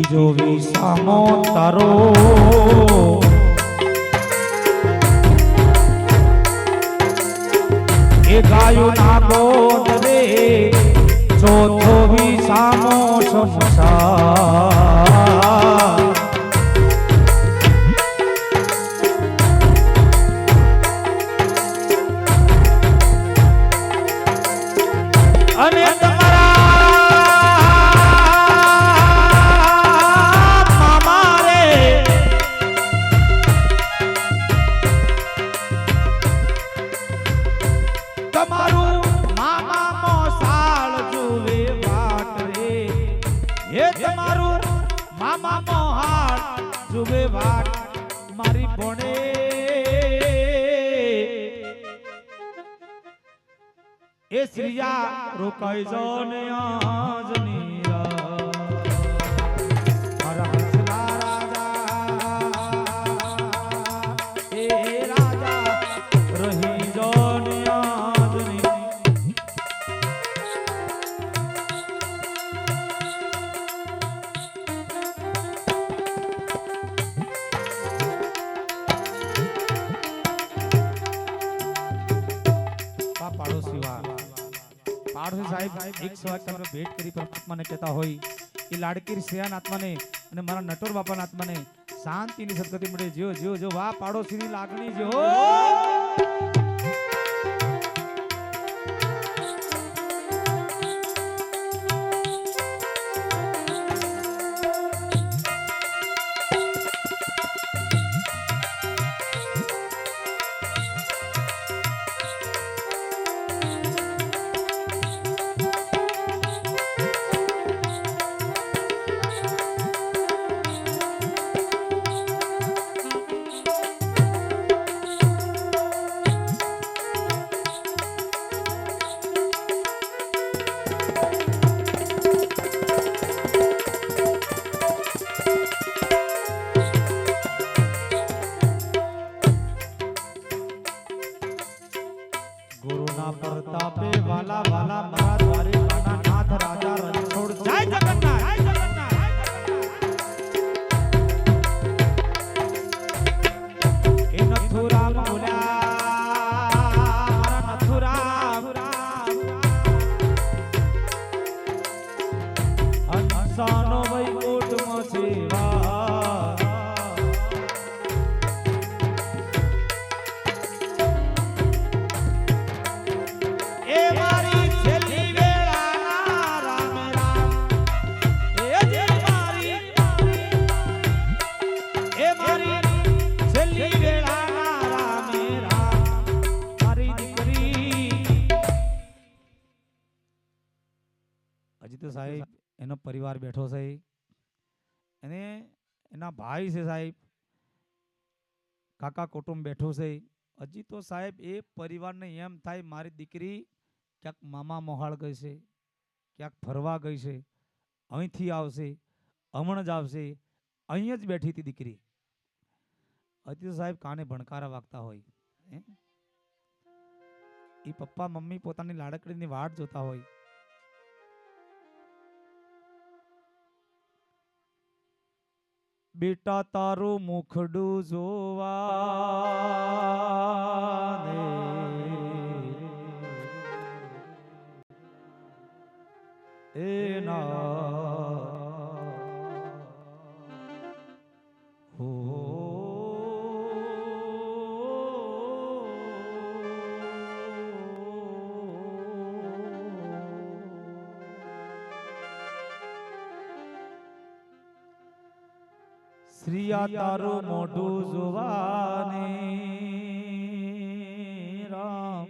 જો વિસામો તારો એ ગાયો ના ગોદ રે ચોથો વિસામો શમશાન અને તમારું મામા મોસા જુવે વાટ મારી ભણે એ શ્રીયા રોકાઈ જો ને આજની મારા હસલા રાજા એ રાજા રહી જો ને આજની પાડોશી સાહેબ એક સવાલ તમને ભેટ કરી પરમાત્માને કહેતા હોય એ લાડકી શ્રેયાન આત્માને અને મારા નટોર બાપાના આત્માને શાંતિની સદગતિ મળે જો જો જો વાહ પાડોશીની લાગણી જો ગુરુના પ્રતાપે વાલા વાલા મારા દ્વારિકાના નાથ રાજા રણછોડ જય જગન્નાથ જય જગન્નાથ એ નથુરામ બોલ્યા મારા નથુરામ હંસાનો વૈકુંઠમાં સેવા હજી તો સાહેબ એનો પરિવાર બેઠો છે અને એના ભાઈ છે સાહેબ કાકા કુટુંબ બેઠો છે હજી તો સાહેબ એ પરિવારને એમ થાય મારી દીકરી ક્યાંક મામા મોહાળ ગઈ છે ક્યાંક ફરવા ગઈ છે અહીંથી આવશે હમણાં જ આવશે અહીં જ બેઠી હતી દીકરી હજી તો સાહેબ કાને ભણકારા વાગતા હોય એ પપ્પા મમ્મી પોતાની લાડકડીની વાટ જોતા હોય બેટા તારું મુખડું જોવા શ્રીયા તારું મોઢું જોવાને રામ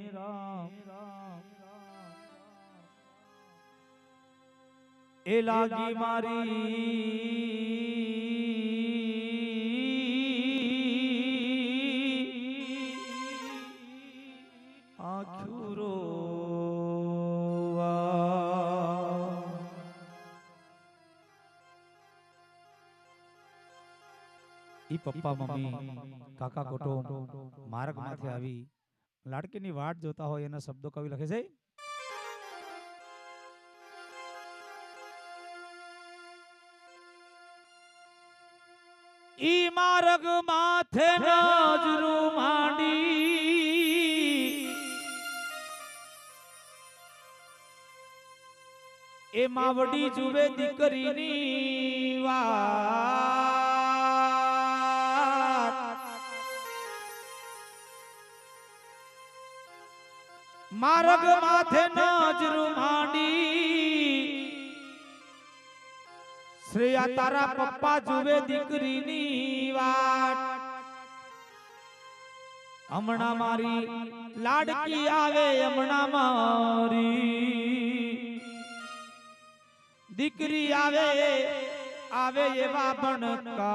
એ લાગી મારી આંખું રોવા ઈ પપ્પા મમ્મી કાકા કુટુંબ માર્ગમાંથી આવી લાડકીની વાટ જોતા હોય એના શબ્દો કવિ લખે છે ઈ માર્ગ માથે નજરું માંડી એ માવડી જુએ દીકરીની વાત માર્ગ માથે નજરું માંડી શ્રેયા તારા પપ્પા જુએ દીકરીની વાટ હમણાં મારી લાડકી આવે હમણાં મારી દીકરી આવે આવે એવા બણકાર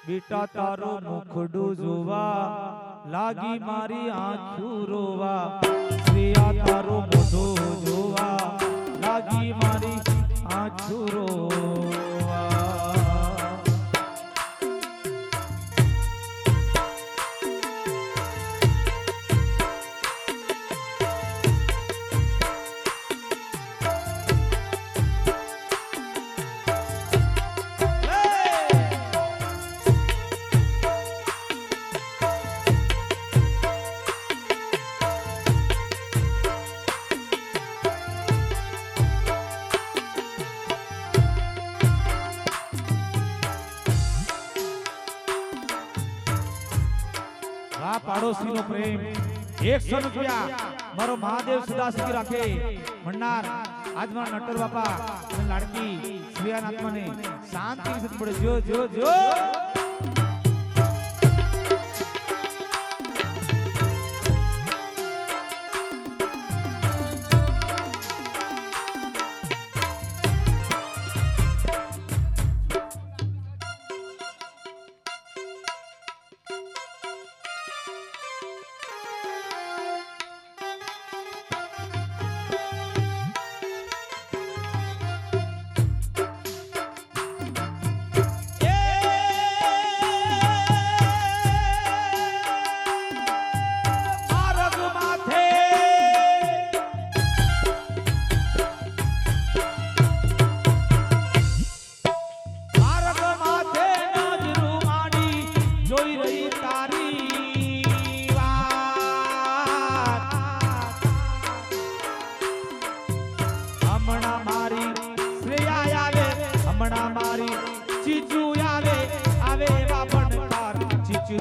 બેટા તારું મુખડું જોવા લાગી મારી આંખું રોવા શ્રેયા તારું મોઢું જોવા લાગી મારી આંખું રોવા પાડોશી નો પ્રેમ 100 રૂપિયા મારો મહાદેવ સદા સુખી રાખે ભંડાર આજમાં નટર બાપા અને લાડકી શ્રીયાન આત્માને શાંતિ થી પડે જો જો જો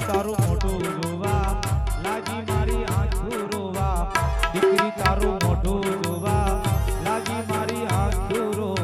તારું મોઢું જોવા લાગી મારી આંખું રોવા દીકરી તારું મોઢું જોવા લાગી મારી આંખું રોવા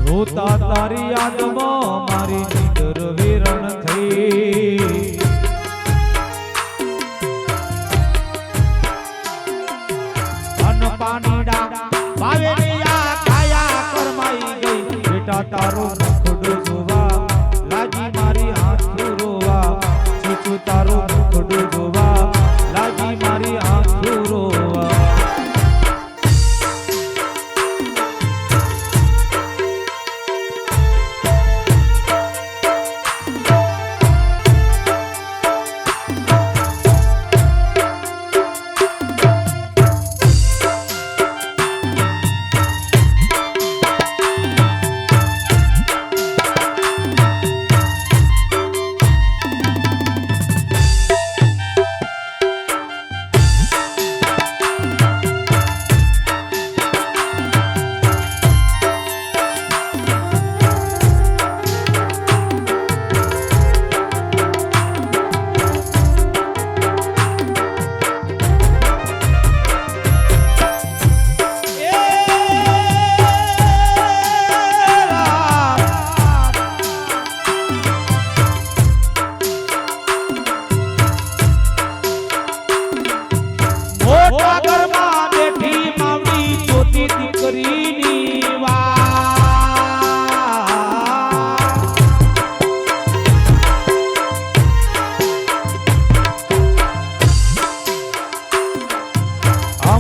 રોતા તારી યાદમાં મારી નીંદર વેરણ થઈ અન પાણીડા બાવેરિયા કાયા કરમાઈ ગઈ બેટા તારું મુખડું જોવા લાગી મારી આંખું રોવા ચીચું તારું મુખડું જોવા લાગી મારી આંખું રોવા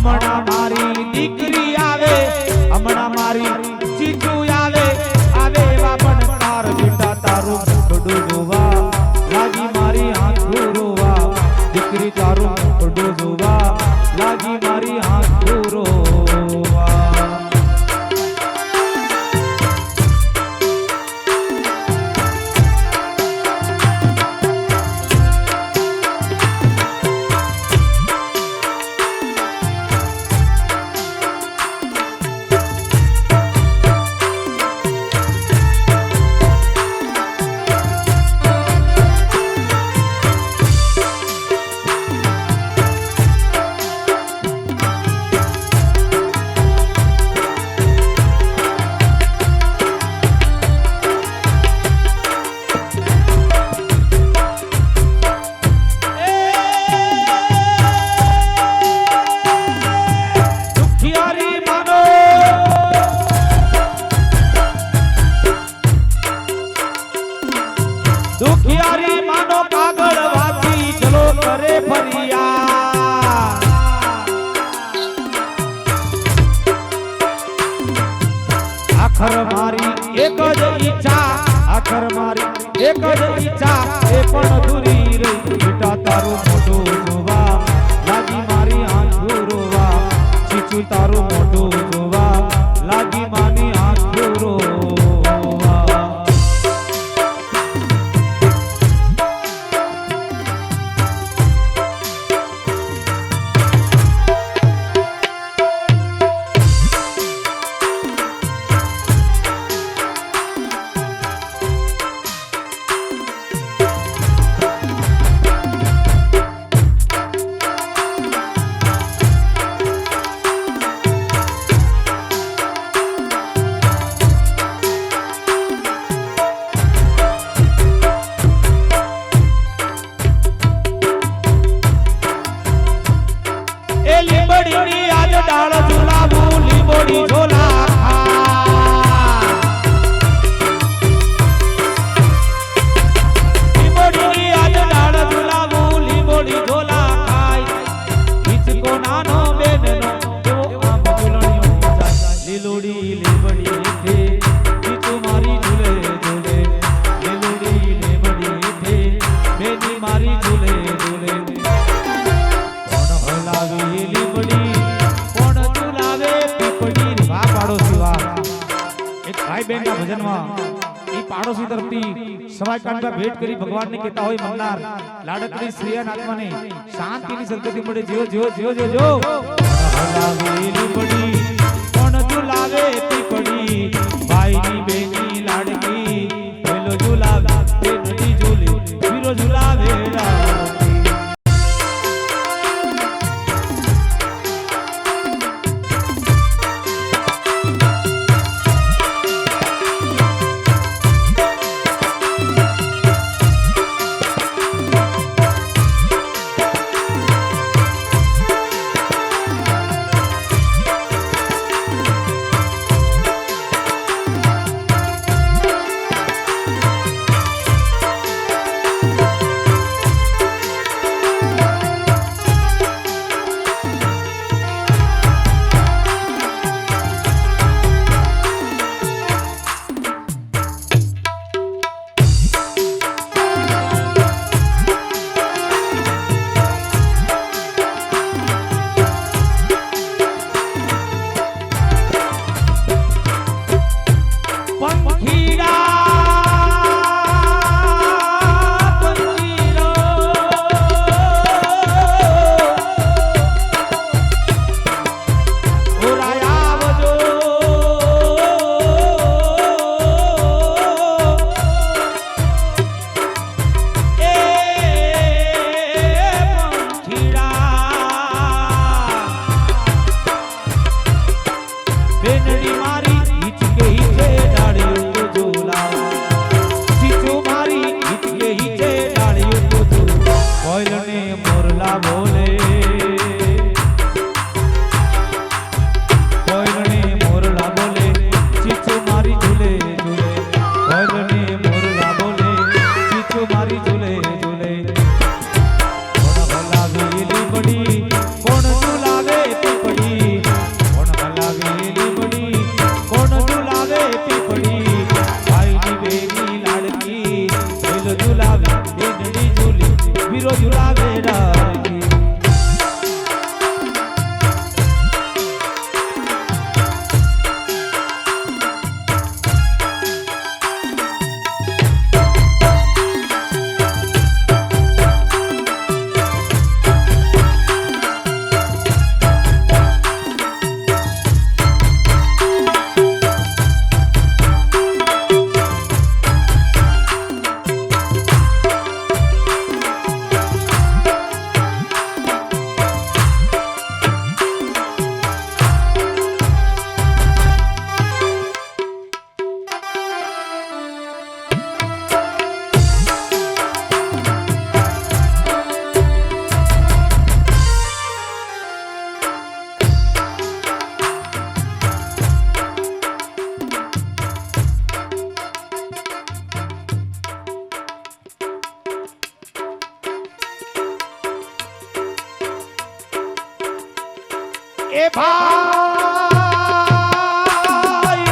હમણાં મારી દીકરી આવે, હમણાં મારી ચીચુ આવે, આવે બાપણ તાર બેટા તારું મુખડું જોવા લાગી મારી આંખો રોવા, દીકરી તારું મુખડું જોવા લાગી મારી આંખો રોવા. દુખિયારી માનો કાગળ વાંચી ચલો કરે ફરિયાદ, આખર મારી એક જ ઈચ્છા, આખર મારી એક જ ઈચ્છા એ પણ અધૂરી રહી, બેટા તારું મોઢું જોવા લાગી મારી આંખો રોવા, ચીચુ તારું મોઢું જોવા લાગી મારી આંખો રોવા. લીંબડીની આજ ડાળ ઝુલાવું, લીંબડી ઝોલા લીંબડીની આજ ડાળ ઝુલાવું, લીંબડી ઝોલા ખાય, હિચકો નાનો બેનનો એવો આમ ઝૂલણિયો જાય, લીલોડી લીંબડી હેઠે હિચકો મારી ઝૂલે ઝૂલે, લીલોડી લીંબડી હેઠે બેની મારી ઝૂલે ઝૂલે. ભાઈ બહેન ના ભજનમાં એ પાડોશી તરફથી સવાઈ કાંડા ભેટ કરી ભગવાનને કહેતા હોય મનનાર લાડકડી શ્રેયા આત્માને શાંતિની સદગતિ મળે. જીઓ જીઓ જીઓ જીઓ જીઓ હલાવેલી પડી કોણ ઝુલાવે પીપડી, ભાઈની બેની લાડકી પેલો ઝુલાવે બેનડી ઝૂલે વીરો ઝુલાવે એ ભાઈ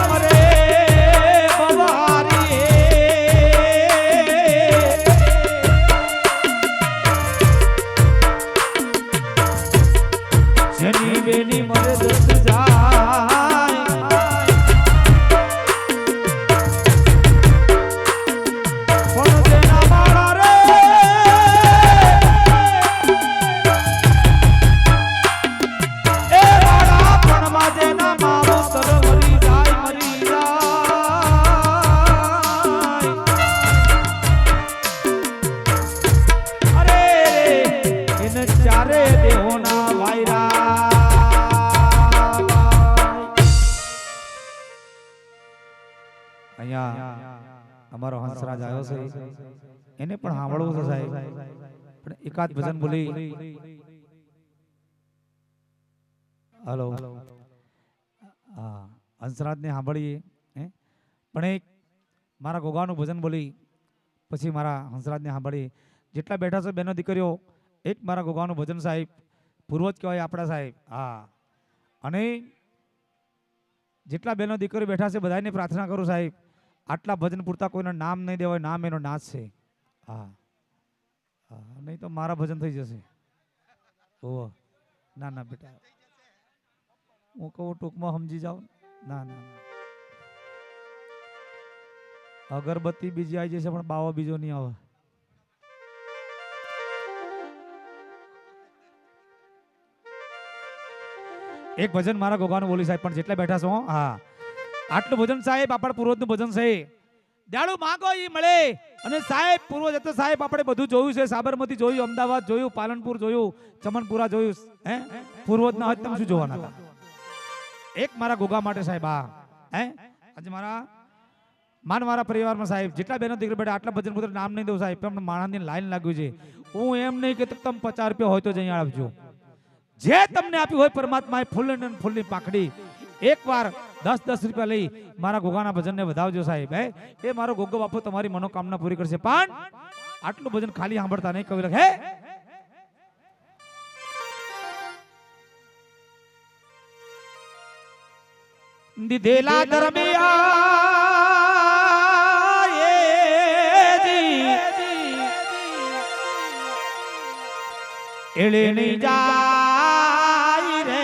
મરે બવારી જેની બેની મરે દસ જાય પણ તેના માળા રે એ માળા પણ માજેના મારો તર મરી જાય અરે એને ચારે દેહોના વાયરા અહીંયા અમારો હંસરાજ આવ્યો છે એને પણ સાંભળવું છે સાહેબ પણ એકાદ ભજન બોલી હલો હા હંસરાજ ને સાંભળીએ પણ એક મારા ગોગાનું ભજન બોલી પછી મારા હંસરાજ ને સાંભળીએ જેટલા બેઠા છે બેનો દીકરીઓ એક મારા ગોગાનું ભજન સાહેબ પૂર્વજ કહેવાય આપણા સાહેબ હા અને જેટલા બેનો દીકરીઓ બેઠા છે બધાને પ્રાર્થના કરું સાહેબ આટલા ભજન પૂરતા કોઈના નામ નહીં દેવાય નામ એનો નાચ છે હા નહીં તો મારા ભજન થઈ જશે ઓ ના ના બેટા હું કહું ટૂંકમાં સમજી જાઉં ના ના અગરબત્તી બીજી આવી જશે પણ બાવો બીજો નહીં આવે એક ભજન મારા ગોગાનું બોલી સાહેબ પણ જેટલા બેઠા છો હા આટલું ભજન સાહેબ આપણા પૂર્વજનું ભજન છે દાડુ માંગો ઈ મળે અને સાહેબ પૂર્વજ તો સાહેબ આપણે બધું જોયું છે સાબરમતી જોયું અમદાવાદ જોયું પાલનપુર જોયું ચમનપુરા જોયું હે પૂર્વજના હોય તમે શું જોવાના હતા એક મારા ગોગા માટે સાહેબ આ હે આજે મારા પરિવારમાં સાહેબ જેટલા બેનો દીકરી બેટા આટલા ભજન પુત્ર નામ નહીં દઉં સાહેબ પણ માણસની લાઈન લાગ્યું છે હું એમ નહીં કે તમે 50 રૂપિયા હોય તો જઈ આપજો જે તમને આપ્યું હોય પરમાત્માએ ફૂલની પાંખડી એકવાર 10 રૂપિયા લઈ મારા ગોગાના ભજનને વધાવજો સાહેબ હે એ મારો ગોગો બાપુ તમારી મનોકામના પૂરી કરશે પણ આટલું ભજન ખાલી સાંભળતા નહીં કવિ લખે દીધેલા દરમિયા એળે નહીં જાય રે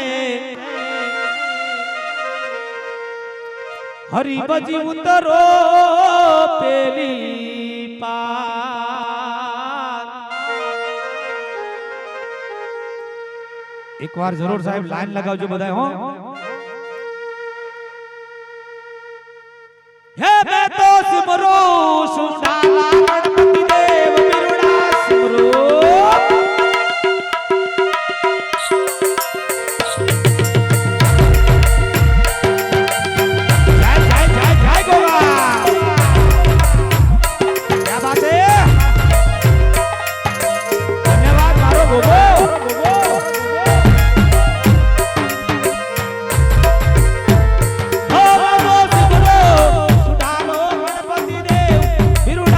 હરી બજી ઉતરો પેલી પાર એકવાર જરૂર સાહેબ લાઈન લગાવજો બધા હો હે મેં તો સિમરો સુડાલા ગણપતિ દેવ બિરુડા સિમરો વિરુડા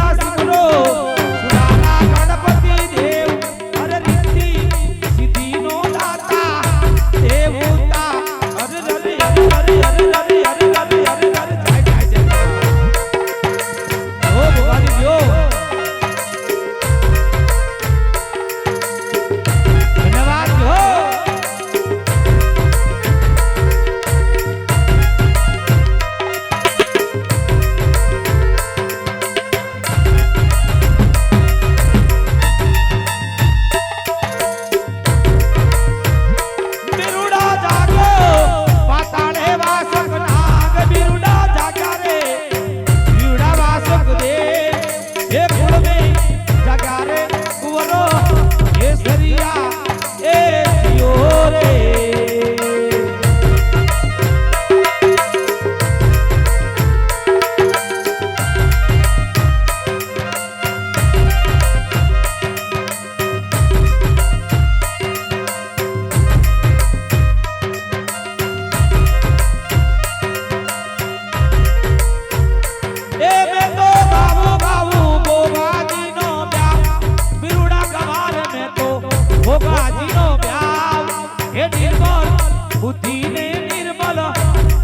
બુદ્ધિ ને નિર્મલ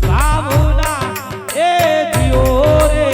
ભાવના એ જીઓ રે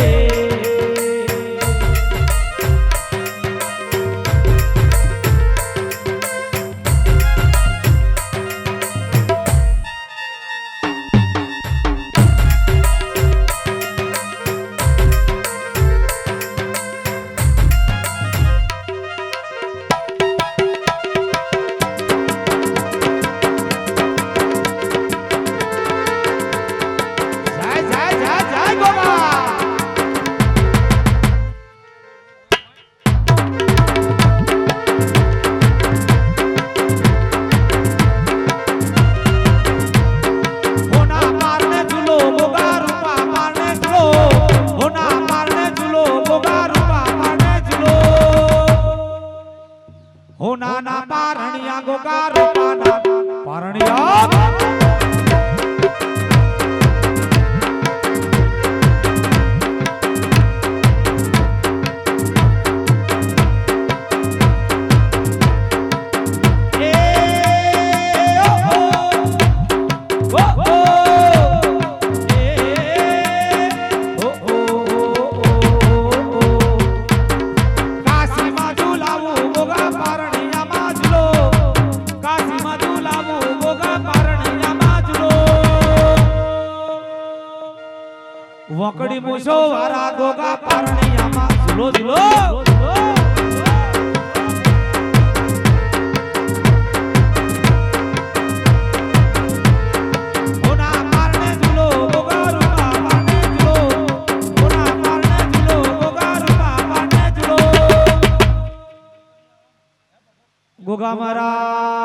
નાના પારણિયા ગોગા રૂપાના પારણિયા વકડી મૂછો વારા ગોગા પારણિયામાં ઝૂલો ઝૂલો ઓના પારણે ઝૂલો ગોગા રૂપા પારણે ઝૂલો ઓના પારણે ઝૂલો ગોગા રૂપા પારણે ઝૂલો ગોગા મારા